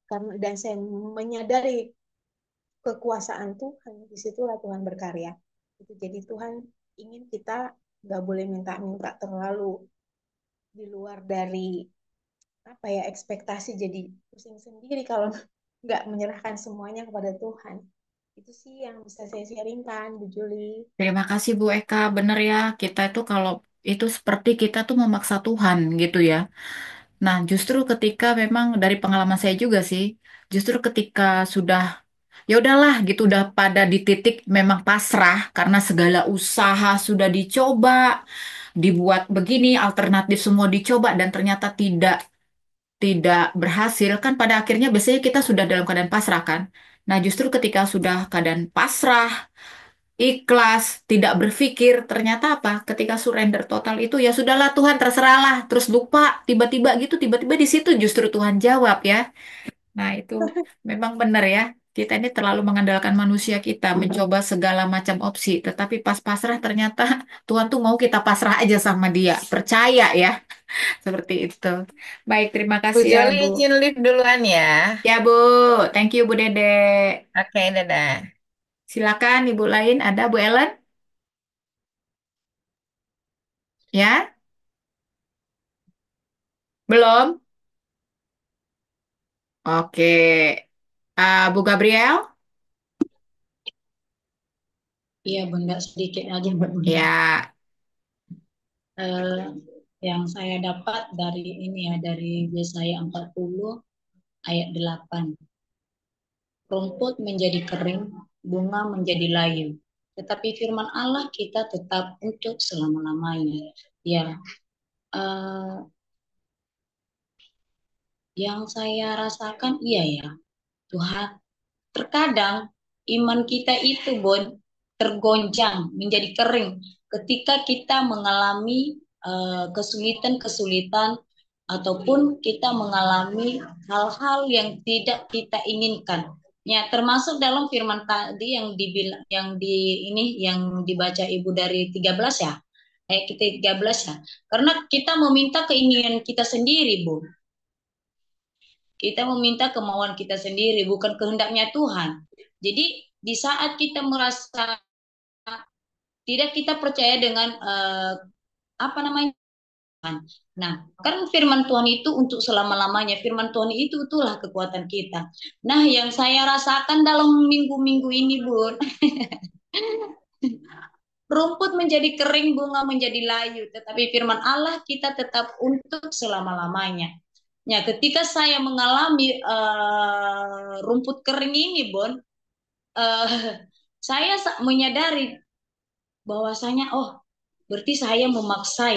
[SPEAKER 5] karena dan saya menyadari kekuasaan Tuhan, disitulah Tuhan berkarya. Itu jadi Tuhan ingin kita nggak boleh minta-minta terlalu di luar dari apa ya ekspektasi, jadi pusing sendiri kalau nggak menyerahkan semuanya kepada Tuhan. Itu sih yang bisa saya sharingkan, Bu Juli.
[SPEAKER 12] Terima kasih Bu Eka, bener ya, kita itu kalau itu seperti kita tuh memaksa Tuhan gitu ya. Nah, justru ketika memang dari pengalaman saya juga sih, justru ketika sudah ya udahlah gitu udah pada di titik memang pasrah karena segala usaha sudah dicoba, dibuat begini, alternatif semua dicoba dan ternyata tidak berhasil kan pada akhirnya biasanya kita sudah dalam keadaan pasrah kan. Nah, justru ketika sudah keadaan pasrah, ikhlas, tidak berpikir, ternyata apa? Ketika surrender total itu ya sudahlah Tuhan terserahlah, terus lupa tiba-tiba gitu, tiba-tiba di situ justru Tuhan jawab ya. Nah, itu memang benar ya. Kita ini terlalu mengandalkan manusia kita, mencoba segala macam opsi, tetapi pas pasrah ternyata Tuhan tuh mau kita pasrah aja sama Dia. Percaya ya, seperti itu. Baik, terima
[SPEAKER 7] Bu
[SPEAKER 12] kasih ya,
[SPEAKER 7] Joli
[SPEAKER 12] Bu.
[SPEAKER 7] izin live duluan ya.
[SPEAKER 12] Ya, Bu. Thank you, Bu Dede.
[SPEAKER 7] Oke, dadah.
[SPEAKER 12] Silakan Ibu lain ada Bu Ellen? Ya? Belum? Oke. Bu Gabriel?
[SPEAKER 11] Iya Bunda, sedikit aja Mbak Bunda.
[SPEAKER 12] Ya.
[SPEAKER 11] Eh, yang saya dapat dari ini ya, dari Yesaya 40 ayat 8. Rumput menjadi kering, bunga menjadi layu. Tetapi firman Allah kita tetap untuk selama-lamanya. Ya, eh, yang saya rasakan iya ya, Tuhan. Terkadang iman kita itu tergoncang, menjadi kering ketika kita mengalami kesulitan-kesulitan ataupun kita mengalami hal-hal yang tidak kita inginkan. Ya, termasuk dalam firman tadi yang dibilang yang dibaca Ibu dari 13 ya. Kita 13 ya. Karena kita meminta keinginan kita sendiri, Bu. Kita meminta kemauan kita sendiri, bukan kehendaknya Tuhan. Jadi di saat kita merasa tidak kita percaya dengan apa namanya, nah kan firman Tuhan itu untuk selama-lamanya. Firman Tuhan itu itulah kekuatan kita. Nah yang saya rasakan dalam minggu-minggu ini Bun, rumput menjadi kering, bunga menjadi layu, tetapi firman Allah kita tetap untuk selama-lamanya. Ya, ketika saya mengalami rumput kering ini, Bon, saya menyadari bahwasanya, oh, berarti saya memaksa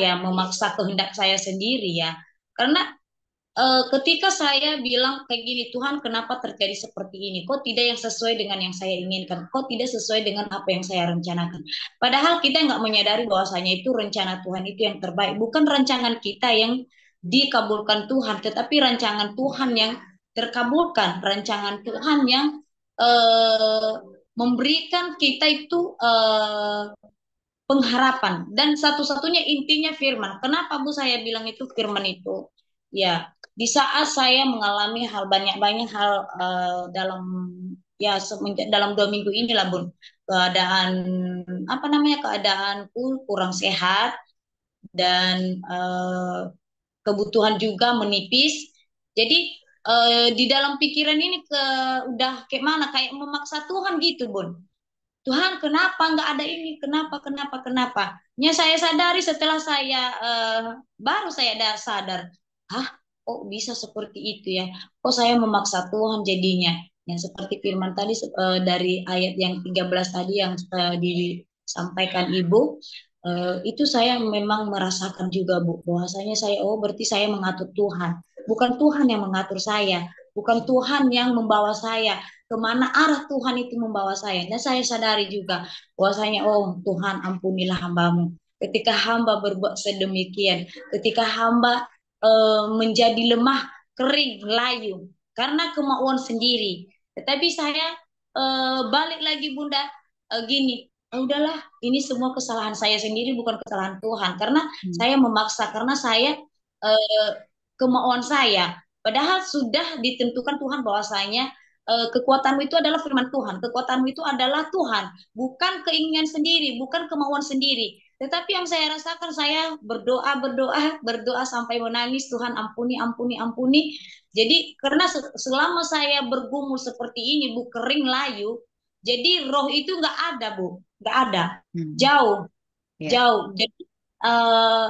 [SPEAKER 11] kehendak saya sendiri ya. Karena ketika saya bilang kayak gini, Tuhan kenapa terjadi seperti ini? Kok tidak yang sesuai dengan yang saya inginkan? Kok tidak sesuai dengan apa yang saya rencanakan? Padahal kita nggak menyadari bahwasanya itu rencana Tuhan itu yang terbaik. Bukan rancangan kita yang dikabulkan Tuhan, tetapi rancangan Tuhan yang terkabulkan. Rancangan Tuhan yang memberikan kita itu pengharapan. Dan satu-satunya intinya firman. Kenapa Bu saya bilang itu firman itu? Ya, di saat saya mengalami banyak hal dalam dalam 2 minggu inilah Bun, keadaan apa namanya, keadaanku kurang sehat dan kebutuhan juga menipis. Jadi di dalam pikiran ini udah kayak mana, kayak memaksa Tuhan gitu Bun. Tuhan kenapa nggak ada ini, kenapa. Ya saya sadari setelah saya baru saya sadar, kok bisa seperti itu ya, kok saya memaksa Tuhan jadinya. Yang seperti firman tadi dari ayat yang 13 tadi yang disampaikan Ibu, itu saya memang merasakan juga Bu, bahwasanya saya, oh berarti saya mengatur Tuhan, bukan Tuhan yang mengatur saya, bukan Tuhan yang membawa saya kemana arah Tuhan itu membawa saya. Dan saya sadari juga bahwasanya, oh Tuhan ampunilah hambamu ketika hamba berbuat sedemikian, ketika hamba menjadi lemah, kering, layu. karena kemauan sendiri. Tetapi saya balik lagi Bunda, gini, udahlah, ini semua kesalahan saya sendiri, bukan kesalahan Tuhan. Karena saya memaksa, karena saya eh, kemauan saya. Padahal sudah ditentukan Tuhan bahwasanya kekuatanmu itu adalah firman Tuhan, kekuatanmu itu adalah Tuhan, bukan keinginan sendiri, bukan kemauan sendiri. Tetapi yang saya rasakan, saya berdoa, berdoa, berdoa sampai menangis, Tuhan ampuni, ampuni, ampuni. Jadi karena selama saya bergumul seperti ini, Bu, kering layu, jadi roh itu nggak ada, Bu, nggak ada, jauh,
[SPEAKER 12] Ya.
[SPEAKER 11] jauh. Jadi eh,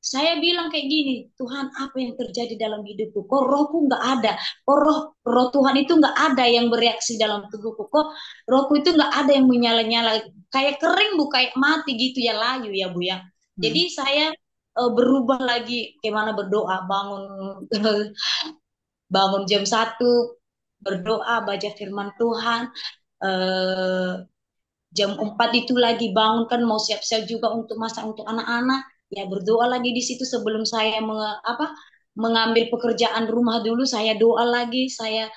[SPEAKER 11] saya bilang kayak gini, Tuhan apa yang terjadi dalam hidupku? Kok rohku nggak ada? Kok roh Tuhan itu nggak ada yang bereaksi dalam tubuhku? Kok rohku itu nggak ada yang menyala-nyala? Kayak kering Bu, kayak mati gitu ya, layu ya Bu ya. Jadi saya berubah lagi, gimana berdoa, bangun bangun jam 1, berdoa, baca firman Tuhan. Eh, jam 4 itu lagi bangun, kan mau siap-siap juga untuk masak untuk anak-anak. Ya berdoa lagi di situ sebelum saya mengambil pekerjaan rumah dulu, saya doa lagi, saya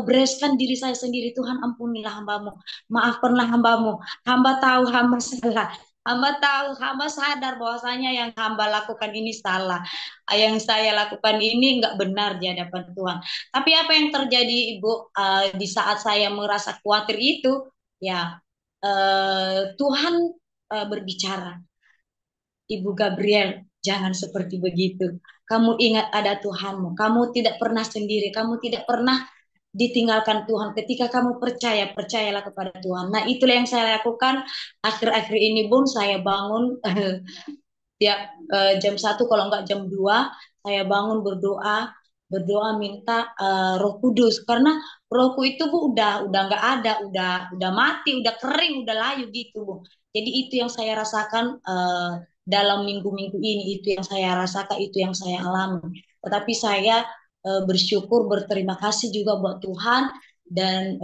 [SPEAKER 11] bereskan diri saya sendiri. Tuhan ampunilah hambamu, maafkanlah hambamu, hamba tahu hamba salah, hamba tahu, hamba sadar bahwasanya yang hamba lakukan ini salah, yang saya lakukan ini nggak benar di hadapan Tuhan. Tapi apa yang terjadi Ibu, di saat saya merasa khawatir itu, ya Tuhan berbicara, Ibu Gabriel, jangan seperti begitu. Kamu ingat ada Tuhanmu. Kamu tidak pernah sendiri. Kamu tidak pernah ditinggalkan Tuhan. Ketika kamu percaya, percayalah kepada Tuhan. Nah, itulah yang saya lakukan. Akhir-akhir ini pun saya bangun tiap jam 1, kalau enggak jam 2, saya bangun berdoa, berdoa minta Roh Kudus, karena rohku itu Bu udah nggak ada, udah mati, udah kering, udah layu gitu Bu. Jadi itu yang saya rasakan dalam minggu-minggu ini, itu yang saya rasakan, itu yang saya alami. Tetapi saya bersyukur, berterima kasih juga buat Tuhan, dan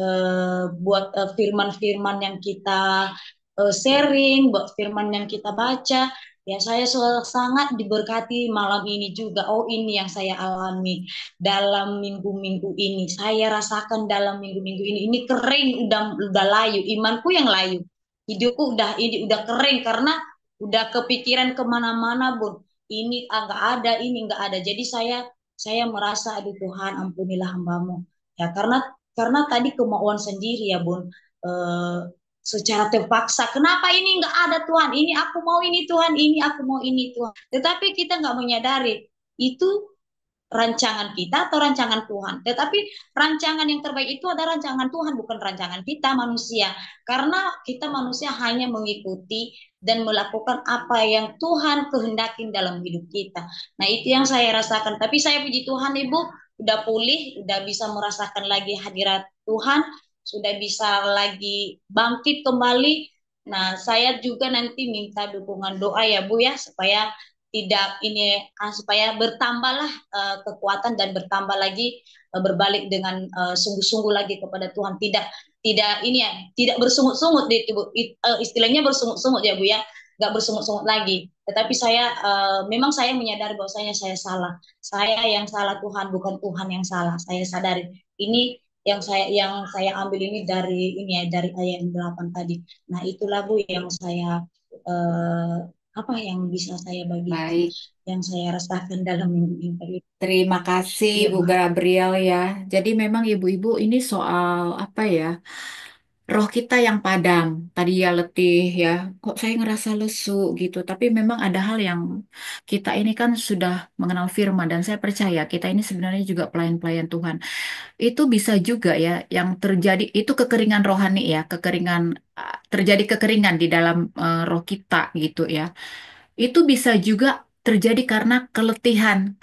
[SPEAKER 11] buat firman-firman yang kita sharing, buat firman yang kita baca. Ya, saya sangat diberkati malam ini juga. Oh, ini yang saya alami dalam minggu-minggu ini. Saya rasakan dalam minggu-minggu ini. Ini kering, udah layu. Imanku yang layu. Hidupku udah kering karena udah kepikiran kemana-mana, Bun. Ini nggak ada, ini nggak ada. Jadi saya merasa, aduh Tuhan, ampunilah hambamu. Ya, karena tadi kemauan sendiri ya, Bun. Eh, Secara terpaksa. Kenapa ini nggak ada Tuhan? Ini aku mau ini Tuhan, ini aku mau ini Tuhan. Tetapi kita nggak menyadari itu rancangan kita atau rancangan Tuhan. Tetapi rancangan yang terbaik itu ada rancangan Tuhan, bukan rancangan kita manusia. Karena kita manusia hanya mengikuti dan melakukan apa yang Tuhan kehendaki dalam hidup kita. Nah, itu yang saya rasakan. Tapi saya puji Tuhan Ibu, udah pulih, udah bisa merasakan lagi hadirat Tuhan, sudah bisa lagi bangkit kembali. Nah, saya juga nanti minta dukungan doa ya Bu ya, supaya tidak ini supaya bertambahlah kekuatan dan bertambah lagi berbalik dengan sungguh-sungguh lagi kepada Tuhan, tidak ini ya, tidak bersungut-sungut di istilahnya bersungut-sungut ya Bu ya, nggak bersungut-sungut lagi. Tetapi saya memang saya menyadari bahwasanya saya yang salah, Tuhan bukan Tuhan yang salah. Saya sadari ini yang saya ambil ini dari ini ya, dari ayat 8 tadi. Nah, itulah Bu yang saya apa yang bisa saya bagikan,
[SPEAKER 12] Baik,
[SPEAKER 11] yang saya rasakan dalam minggu ini.
[SPEAKER 12] terima kasih
[SPEAKER 11] Ya,
[SPEAKER 12] Bu
[SPEAKER 11] Bu.
[SPEAKER 12] Gabriel ya. Jadi memang ibu-ibu ini soal apa ya? Roh kita yang padam. Tadi ya letih ya. Kok saya ngerasa lesu gitu. Tapi memang ada hal yang kita ini kan sudah mengenal firman dan saya percaya kita ini sebenarnya juga pelayan-pelayan Tuhan. Itu bisa juga ya yang terjadi itu kekeringan rohani ya, terjadi kekeringan di dalam roh kita gitu ya. Itu bisa juga terjadi karena keletihan.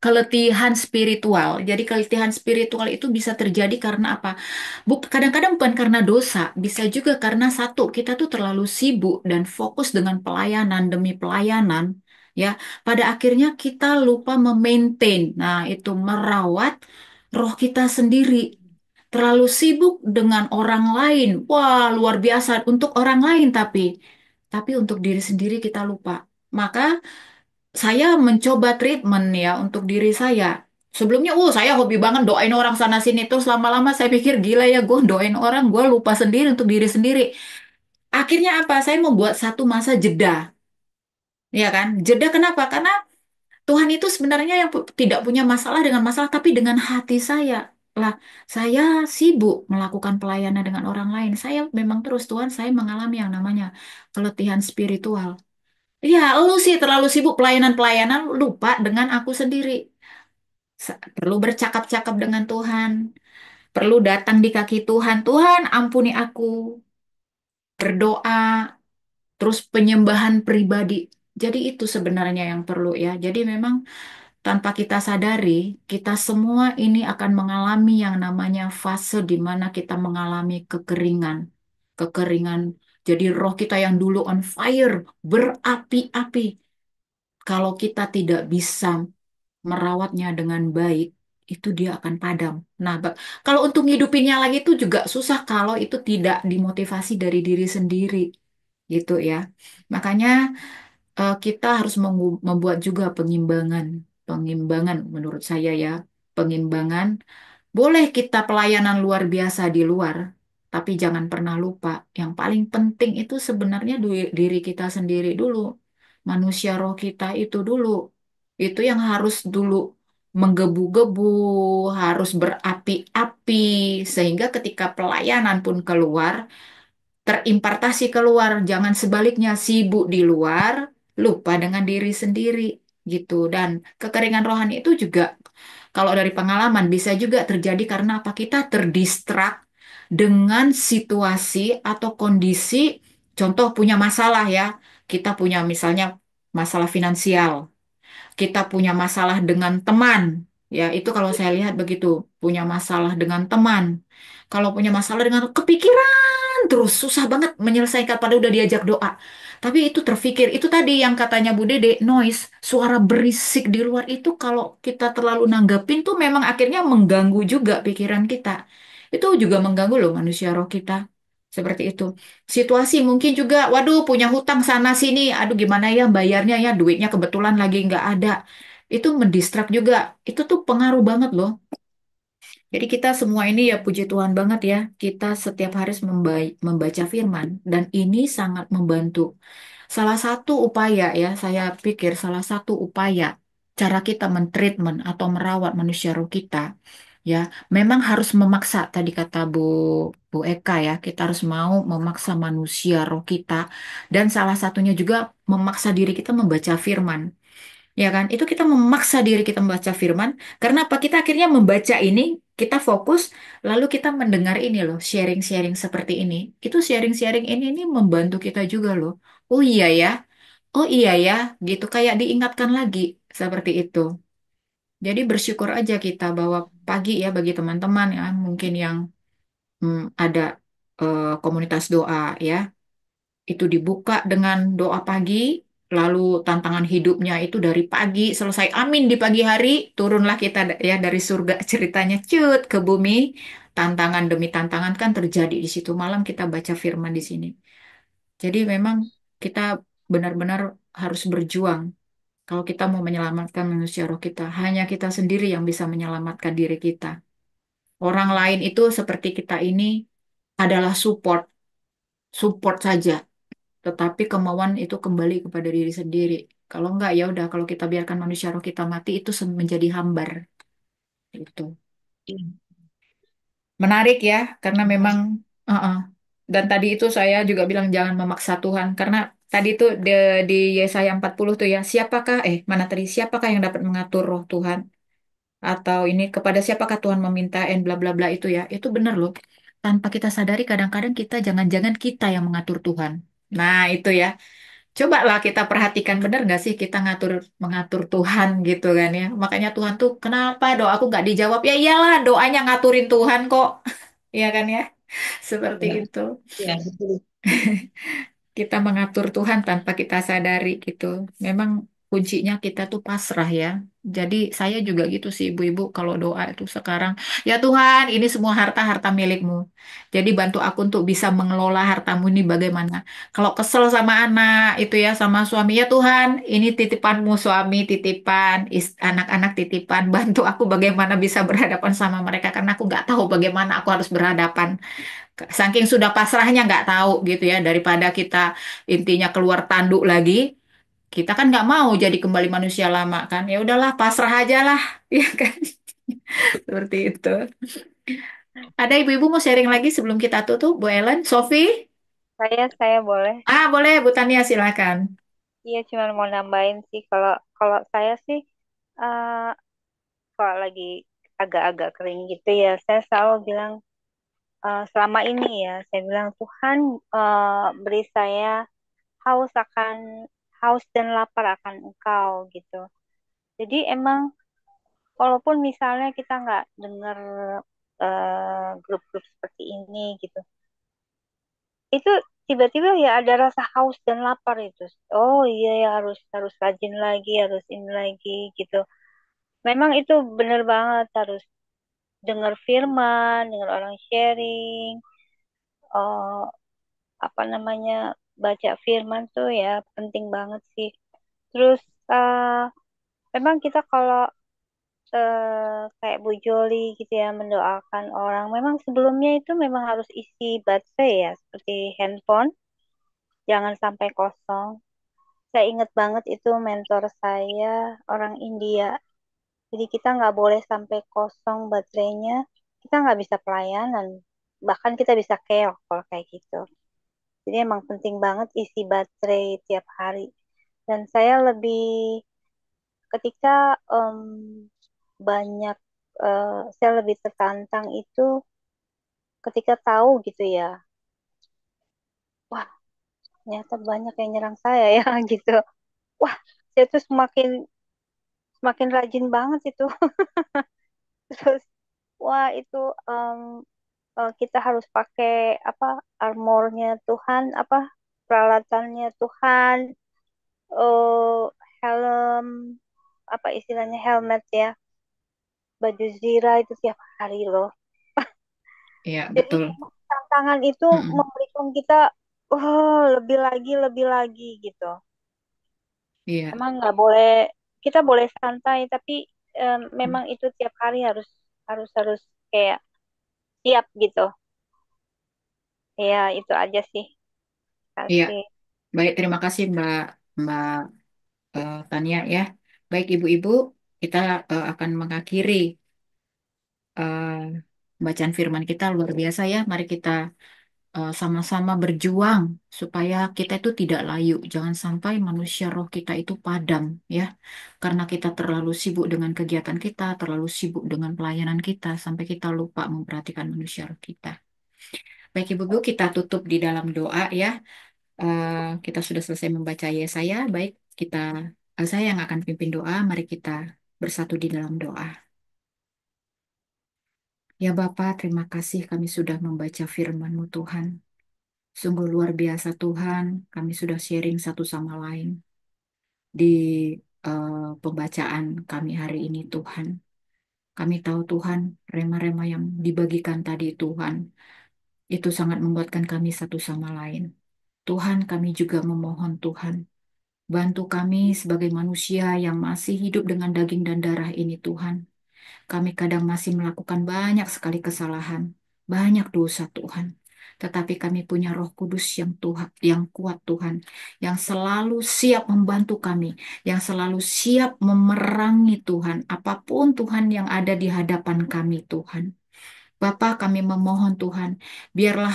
[SPEAKER 12] Keletihan spiritual. Jadi keletihan spiritual itu bisa terjadi karena apa? Kadang-kadang bukan karena dosa, bisa juga karena satu, kita tuh terlalu sibuk dan fokus dengan pelayanan demi pelayanan, ya. Pada akhirnya kita lupa memaintain, nah itu merawat roh kita sendiri. Terlalu sibuk dengan orang lain, wah luar biasa untuk orang lain tapi untuk diri sendiri kita lupa. Maka saya mencoba treatment ya untuk diri saya. Sebelumnya, saya hobi banget doain orang sana sini. Terus lama-lama saya pikir gila ya, gue doain orang, gue lupa sendiri untuk diri sendiri. Akhirnya apa? Saya membuat satu masa jeda, ya kan? Jeda kenapa? Karena Tuhan itu sebenarnya yang tidak punya masalah dengan masalah, tapi dengan hati saya. Lah, saya sibuk melakukan pelayanan dengan orang lain. Saya memang terus Tuhan, saya mengalami yang namanya keletihan spiritual. Iya, lu sih terlalu sibuk pelayanan-pelayanan, lupa dengan aku sendiri. Perlu bercakap-cakap dengan Tuhan, perlu datang di kaki Tuhan. Tuhan, ampuni aku. Berdoa, terus penyembahan pribadi. Jadi itu sebenarnya yang perlu ya. Jadi memang tanpa kita sadari, kita semua ini akan mengalami yang namanya fase di mana kita mengalami kekeringan. Kekeringan. Jadi roh kita yang dulu on fire, berapi-api. Kalau kita tidak bisa merawatnya dengan baik, itu dia akan padam. Nah, kalau untuk ngidupinnya lagi itu juga susah kalau itu tidak dimotivasi dari diri sendiri, gitu ya. Makanya kita harus membuat juga pengimbangan, pengimbangan menurut saya ya, pengimbangan. Boleh kita pelayanan luar biasa di luar, tapi jangan pernah lupa yang paling penting itu sebenarnya diri kita sendiri dulu, manusia roh kita itu dulu, itu yang harus dulu menggebu-gebu, harus berapi-api, sehingga ketika pelayanan pun keluar terimpartasi keluar, jangan sebaliknya sibuk di luar, lupa dengan diri sendiri gitu. Dan kekeringan rohani itu juga kalau dari pengalaman bisa juga terjadi karena apa? Kita terdistrak dengan situasi atau kondisi, contoh punya masalah ya. Kita punya misalnya masalah finansial, kita punya masalah dengan teman. Ya, itu kalau saya lihat begitu, punya masalah dengan teman. Kalau punya masalah dengan kepikiran, terus susah banget menyelesaikan padahal udah diajak doa. Tapi itu terfikir, itu tadi yang katanya Bu Dede, noise, suara berisik di luar itu kalau kita terlalu nanggepin tuh memang akhirnya mengganggu juga pikiran kita. Itu juga mengganggu loh manusia roh kita. Seperti itu. Situasi mungkin juga, waduh punya hutang sana sini, aduh gimana ya bayarnya ya, duitnya kebetulan lagi nggak ada. Itu mendistrak juga. Itu tuh pengaruh banget loh. Jadi kita semua ini ya puji Tuhan banget ya, kita setiap hari membaca firman dan ini sangat membantu. Salah satu upaya ya, saya pikir salah satu upaya cara kita mentreatment atau merawat manusia roh kita ya, memang harus memaksa tadi kata Bu Eka ya, kita harus mau memaksa manusia roh kita dan salah satunya juga memaksa diri kita membaca firman. Ya kan? Itu kita memaksa diri kita membaca firman karena apa? Kita akhirnya membaca ini, kita fokus, lalu kita mendengar ini loh, sharing-sharing seperti ini. Itu sharing-sharing ini membantu kita juga loh. Oh iya ya, oh iya ya, gitu kayak diingatkan lagi seperti itu. Jadi bersyukur aja kita bahwa pagi ya bagi teman-teman ya, mungkin yang ada komunitas doa ya itu dibuka dengan doa pagi, lalu tantangan hidupnya itu dari pagi selesai amin di pagi hari, turunlah kita ya dari surga ceritanya cut ke bumi, tantangan demi tantangan kan terjadi di situ malam kita baca firman di sini. Jadi memang kita benar-benar harus berjuang. Kalau kita mau menyelamatkan manusia roh kita, hanya kita sendiri yang bisa menyelamatkan diri kita. Orang lain itu seperti kita ini adalah support, support saja. Tetapi kemauan itu kembali kepada diri sendiri. Kalau enggak ya udah kalau kita biarkan manusia roh kita mati itu menjadi hambar itu. Menarik ya karena memang uh-uh. Dan tadi itu saya juga bilang jangan memaksa Tuhan karena tadi itu di Yesaya 40 tuh ya siapakah mana tadi siapakah yang dapat mengatur roh Tuhan atau ini kepada siapakah Tuhan meminta bla bla bla itu ya. Itu benar loh. Tanpa kita sadari kadang-kadang kita jangan-jangan kita yang mengatur Tuhan. Nah, itu ya. Coba lah kita perhatikan benar nggak sih kita mengatur Tuhan gitu kan ya. Makanya Tuhan tuh kenapa doaku nggak dijawab? Ya iyalah doanya ngaturin Tuhan kok. Iya kan ya? Seperti
[SPEAKER 11] Ya,
[SPEAKER 12] itu.
[SPEAKER 11] ya, betul.
[SPEAKER 12] Kita mengatur Tuhan tanpa kita sadari gitu. Memang kuncinya kita tuh pasrah ya. Jadi saya juga gitu sih ibu-ibu kalau doa itu sekarang, ya Tuhan ini semua harta-harta milikmu. Jadi bantu aku untuk bisa mengelola hartamu ini bagaimana. Kalau kesel sama anak itu ya sama suami, ya Tuhan ini titipanmu suami titipan, anak-anak titipan. Bantu aku bagaimana bisa berhadapan sama mereka karena aku nggak tahu bagaimana aku harus berhadapan. Saking sudah pasrahnya nggak tahu gitu ya daripada kita intinya keluar tanduk lagi. Kita kan nggak mau jadi kembali manusia lama kan. Ya udahlah, pasrah aja lah, ya kan? Seperti itu. Ada ibu-ibu mau sharing lagi sebelum kita tutup, Bu Ellen, Sofi?
[SPEAKER 13] Saya boleh.
[SPEAKER 12] Ah, boleh, Bu Tania silakan.
[SPEAKER 13] Iya, cuma mau nambahin sih kalau kalau saya sih eh kalau lagi agak-agak kering gitu ya, saya selalu bilang selama ini ya, saya bilang Tuhan beri saya haus akan haus dan lapar akan Engkau gitu. Jadi emang walaupun misalnya kita nggak dengar grup-grup seperti ini gitu, itu tiba-tiba ya ada rasa haus dan lapar itu. Oh iya ya harus harus rajin lagi, harus ini lagi gitu. Memang itu benar banget harus dengar firman, dengar orang sharing, eh, apa namanya baca firman tuh ya penting banget sih. Terus memang kita kalau kayak Bu Joli gitu ya mendoakan orang, memang sebelumnya itu memang harus isi baterai ya seperti handphone, jangan sampai kosong. Saya ingat banget itu mentor saya orang India. Jadi kita nggak boleh sampai kosong baterainya. Kita nggak bisa pelayanan. Bahkan kita bisa keok kalau kayak gitu. Jadi emang penting banget isi baterai tiap hari. Dan saya lebih ketika banyak saya lebih tertantang itu ketika tahu gitu ya. Wah, ternyata banyak yang nyerang saya ya gitu. Wah, saya tuh semakin semakin rajin banget itu. Terus, wah itu kita harus pakai apa armornya Tuhan, apa peralatannya Tuhan, eh helm, apa istilahnya helmet ya, baju zira itu tiap hari loh.
[SPEAKER 12] Iya,
[SPEAKER 13] Jadi
[SPEAKER 12] betul.
[SPEAKER 13] tantangan itu
[SPEAKER 12] Mm-mm.
[SPEAKER 13] memberikan kita, lebih lagi gitu.
[SPEAKER 12] Iya,
[SPEAKER 13] Emang nggak boleh, kita boleh santai, tapi memang itu tiap hari harus harus harus kayak siap gitu. Ya itu aja sih.
[SPEAKER 12] iya.
[SPEAKER 13] Kasih.
[SPEAKER 12] Baik, terima kasih Mbak Mbak Tania ya. Baik ibu-ibu, kita akan mengakhiri eh, bacaan firman kita luar biasa ya. Mari kita sama-sama berjuang supaya kita itu tidak layu. Jangan sampai manusia roh kita itu padam ya. Karena kita terlalu sibuk dengan kegiatan kita, terlalu sibuk dengan pelayanan kita sampai kita lupa memperhatikan manusia roh kita. Baik ibu-ibu, kita tutup di dalam doa ya. Kita sudah selesai membaca Yesaya. Baik, saya yang akan pimpin doa. Mari kita bersatu di dalam doa. Ya Bapa, terima kasih kami sudah membaca firman-Mu Tuhan. Sungguh luar biasa Tuhan, kami sudah sharing satu sama lain di pembacaan kami hari ini Tuhan. Kami tahu Tuhan, rema-rema yang dibagikan tadi Tuhan, itu sangat membuatkan kami satu sama lain. Tuhan, kami juga memohon Tuhan, bantu kami sebagai manusia yang masih hidup dengan daging dan darah ini Tuhan. Kami kadang masih melakukan banyak sekali kesalahan, banyak dosa Tuhan. Tetapi kami punya Roh Kudus yang Tuhan, yang kuat Tuhan, yang selalu siap membantu kami, yang selalu siap memerangi Tuhan, apapun Tuhan yang ada di hadapan kami Tuhan. Bapa, kami memohon Tuhan, biarlah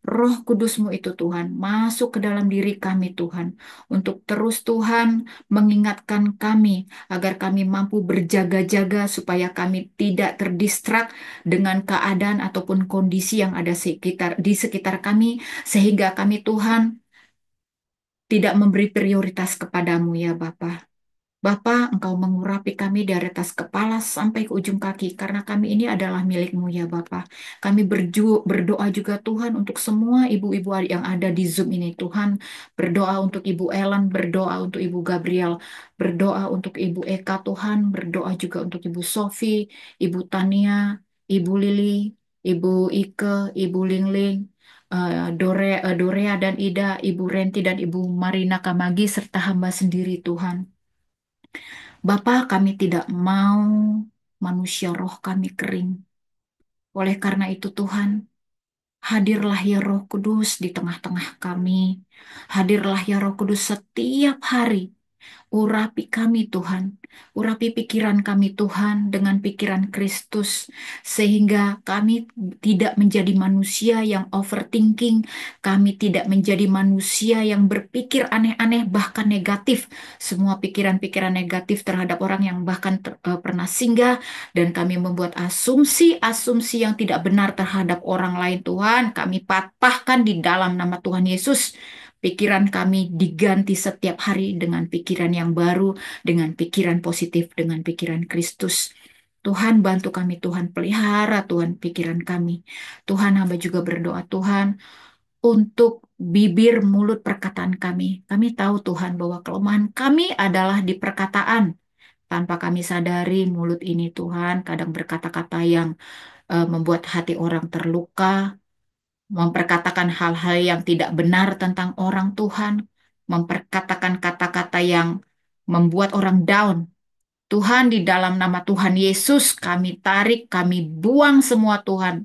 [SPEAKER 12] Roh Kudus-Mu itu Tuhan masuk ke dalam diri kami Tuhan untuk terus Tuhan mengingatkan kami agar kami mampu berjaga-jaga supaya kami tidak terdistrak dengan keadaan ataupun kondisi yang ada di sekitar kami sehingga kami Tuhan tidak memberi prioritas kepadamu ya Bapa. Bapa, Engkau mengurapi kami dari atas kepala sampai ke ujung kaki, karena kami ini adalah milik-Mu ya Bapa. Kami berdoa juga Tuhan untuk semua ibu-ibu yang ada di Zoom ini Tuhan. Berdoa untuk Ibu Ellen, berdoa untuk Ibu Gabriel, berdoa untuk Ibu Eka Tuhan, berdoa juga untuk Ibu Sofi, Ibu Tania, Ibu Lili, Ibu Ike, Ibu Lingling, Dorea dan Ida, Ibu Renti dan Ibu Marina Kamagi, serta hamba sendiri Tuhan. Bapa, kami tidak mau manusia roh kami kering. Oleh karena itu Tuhan, hadirlah ya Roh Kudus di tengah-tengah kami. Hadirlah ya Roh Kudus setiap hari. Urapi kami Tuhan, urapi pikiran kami Tuhan dengan pikiran Kristus, sehingga kami tidak menjadi manusia yang overthinking, kami tidak menjadi manusia yang berpikir aneh-aneh bahkan negatif, semua pikiran-pikiran negatif terhadap orang yang bahkan pernah singgah, dan kami membuat asumsi-asumsi yang tidak benar terhadap orang lain Tuhan, kami patahkan di dalam nama Tuhan Yesus. Pikiran kami diganti setiap hari dengan pikiran yang baru, dengan pikiran positif, dengan pikiran Kristus. Tuhan bantu kami, Tuhan pelihara Tuhan pikiran kami. Tuhan hamba juga berdoa Tuhan untuk bibir mulut perkataan kami. Kami tahu Tuhan bahwa kelemahan kami adalah di perkataan. Tanpa kami sadari mulut ini Tuhan kadang berkata-kata yang membuat hati orang terluka, memperkatakan hal-hal yang tidak benar tentang orang Tuhan, memperkatakan kata-kata yang membuat orang down. Tuhan, di dalam nama Tuhan Yesus, kami tarik, kami buang semua Tuhan.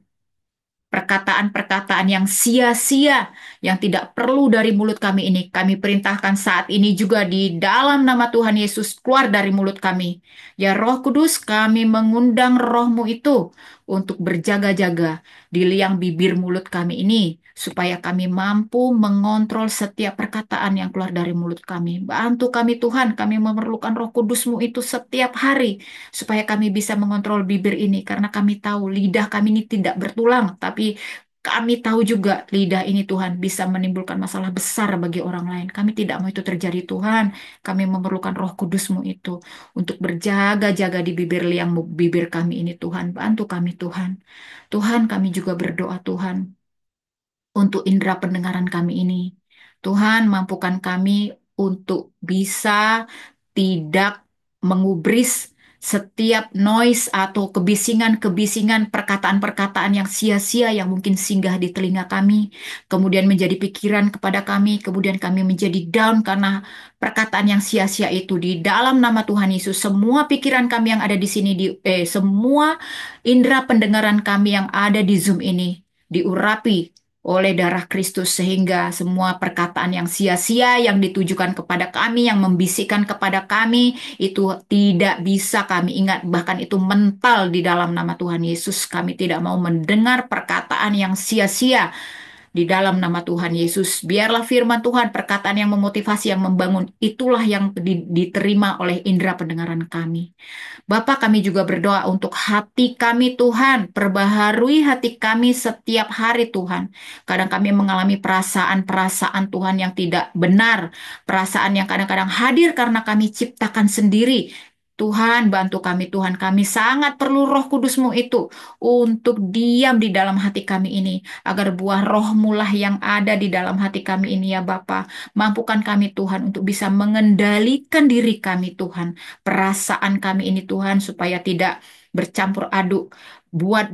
[SPEAKER 12] Perkataan-perkataan yang sia-sia, yang tidak perlu dari mulut kami ini. Kami perintahkan saat ini juga di dalam nama Tuhan Yesus keluar dari mulut kami. Ya Roh Kudus, kami mengundang rohmu itu untuk berjaga-jaga di liang bibir mulut kami ini, supaya kami mampu mengontrol setiap perkataan yang keluar dari mulut kami. Bantu kami Tuhan, kami memerlukan Roh Kudusmu itu setiap hari, supaya kami bisa mengontrol bibir ini, karena kami tahu lidah kami ini tidak bertulang, tapi kami tahu juga lidah ini Tuhan bisa menimbulkan masalah besar bagi orang lain. Kami tidak mau itu terjadi Tuhan. Kami memerlukan Roh Kudusmu itu untuk berjaga-jaga di bibir liang bibir kami ini Tuhan. Bantu kami Tuhan. Tuhan, kami juga berdoa Tuhan untuk indera pendengaran kami ini. Tuhan, mampukan kami untuk bisa tidak mengubris setiap noise atau kebisingan-kebisingan perkataan-perkataan yang sia-sia yang mungkin singgah di telinga kami, kemudian menjadi pikiran kepada kami, kemudian kami menjadi down karena perkataan yang sia-sia itu. Di dalam nama Tuhan Yesus, semua pikiran kami yang ada di sini, semua indera pendengaran kami yang ada di Zoom ini diurapi oleh darah Kristus, sehingga semua perkataan yang sia-sia yang ditujukan kepada kami, yang membisikkan kepada kami, itu tidak bisa kami ingat, bahkan itu mental di dalam nama Tuhan Yesus. Kami tidak mau mendengar perkataan yang sia-sia di dalam nama Tuhan Yesus. Biarlah firman Tuhan, perkataan yang memotivasi, yang membangun, itulah yang diterima oleh indera pendengaran kami. Bapak, kami juga berdoa untuk hati kami Tuhan. Perbaharui hati kami setiap hari Tuhan. Kadang kami mengalami perasaan-perasaan Tuhan yang tidak benar. Perasaan yang kadang-kadang hadir karena kami ciptakan sendiri. Tuhan, bantu kami Tuhan. Kami sangat perlu Roh Kudus-Mu itu untuk diam di dalam hati kami ini. Agar buah Roh-Mu lah yang ada di dalam hati kami ini ya Bapa. Mampukan kami Tuhan untuk bisa mengendalikan diri kami Tuhan. Perasaan kami ini Tuhan, supaya tidak bercampur aduk. Buat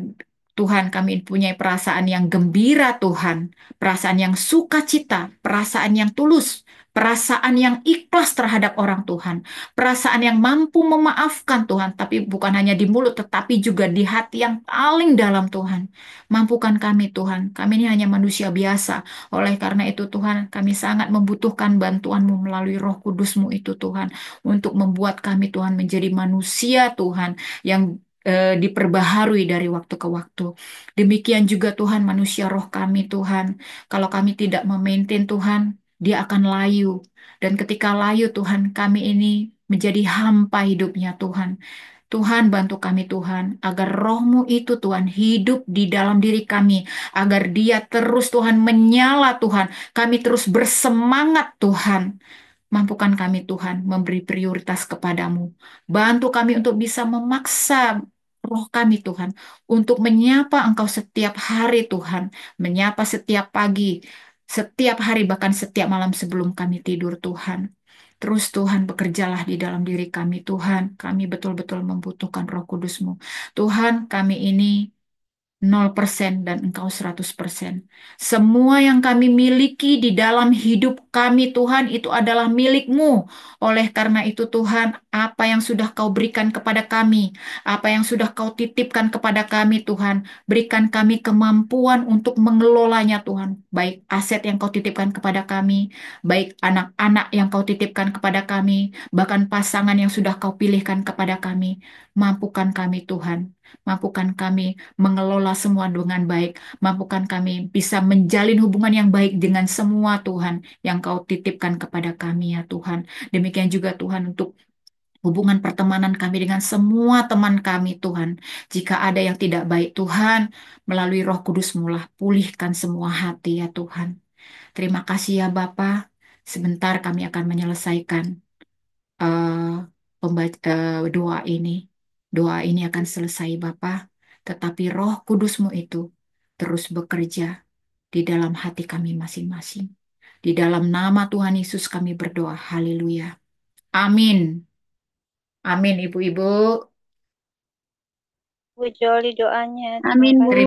[SPEAKER 12] Tuhan kami punya perasaan yang gembira Tuhan, perasaan yang sukacita, perasaan yang tulus, perasaan yang ikhlas terhadap orang Tuhan, perasaan yang mampu memaafkan Tuhan, tapi bukan hanya di mulut tetapi juga di hati yang paling dalam Tuhan. Mampukan kami Tuhan, kami ini hanya manusia biasa. Oleh karena itu Tuhan, kami sangat membutuhkan bantuan-Mu melalui Roh Kudus-Mu itu Tuhan, untuk membuat kami Tuhan menjadi manusia Tuhan yang diperbaharui dari waktu ke waktu. Demikian juga Tuhan manusia roh kami Tuhan. Kalau kami tidak memaintain Tuhan, dia akan layu. Dan ketika layu Tuhan, kami ini menjadi hampa hidupnya Tuhan. Tuhan bantu kami Tuhan, agar roh-Mu itu Tuhan hidup di dalam diri kami. Agar dia terus Tuhan menyala Tuhan. Kami terus bersemangat Tuhan. Mampukan kami Tuhan memberi prioritas kepadamu. Bantu kami untuk bisa memaksa roh kami Tuhan untuk menyapa Engkau setiap hari Tuhan, menyapa setiap pagi, setiap hari bahkan setiap malam sebelum kami tidur Tuhan. Terus Tuhan bekerjalah di dalam diri kami Tuhan. Kami betul-betul membutuhkan Roh Kudus-Mu. Tuhan kami ini 0% dan Engkau 100%. Semua yang kami miliki di dalam hidup kami Tuhan itu adalah milik-Mu. Oleh karena itu Tuhan, apa yang sudah Kau berikan kepada kami, apa yang sudah Kau titipkan kepada kami Tuhan, berikan kami kemampuan untuk mengelolanya Tuhan. Baik aset yang Kau titipkan kepada kami, baik anak-anak yang Kau titipkan kepada kami, bahkan pasangan yang sudah Kau pilihkan kepada kami. Mampukan kami Tuhan. Mampukan kami mengelola semua dengan baik. Mampukan kami bisa menjalin hubungan yang baik dengan semua Tuhan yang Kau titipkan kepada kami ya Tuhan. Demikian juga Tuhan untuk hubungan pertemanan kami dengan semua teman kami Tuhan. Jika ada yang tidak baik Tuhan, melalui Roh Kudus mulah pulihkan semua hati ya Tuhan. Terima kasih ya Bapa. Sebentar kami akan menyelesaikan doa ini. Doa ini akan selesai Bapa, tetapi Roh Kudus-Mu itu terus bekerja di dalam hati kami masing-masing. Di dalam nama Tuhan Yesus kami berdoa. Haleluya. Amin. Amin Ibu-ibu.
[SPEAKER 13] Bu Joli doanya. Terima
[SPEAKER 2] Amin, Bu.
[SPEAKER 13] kasih.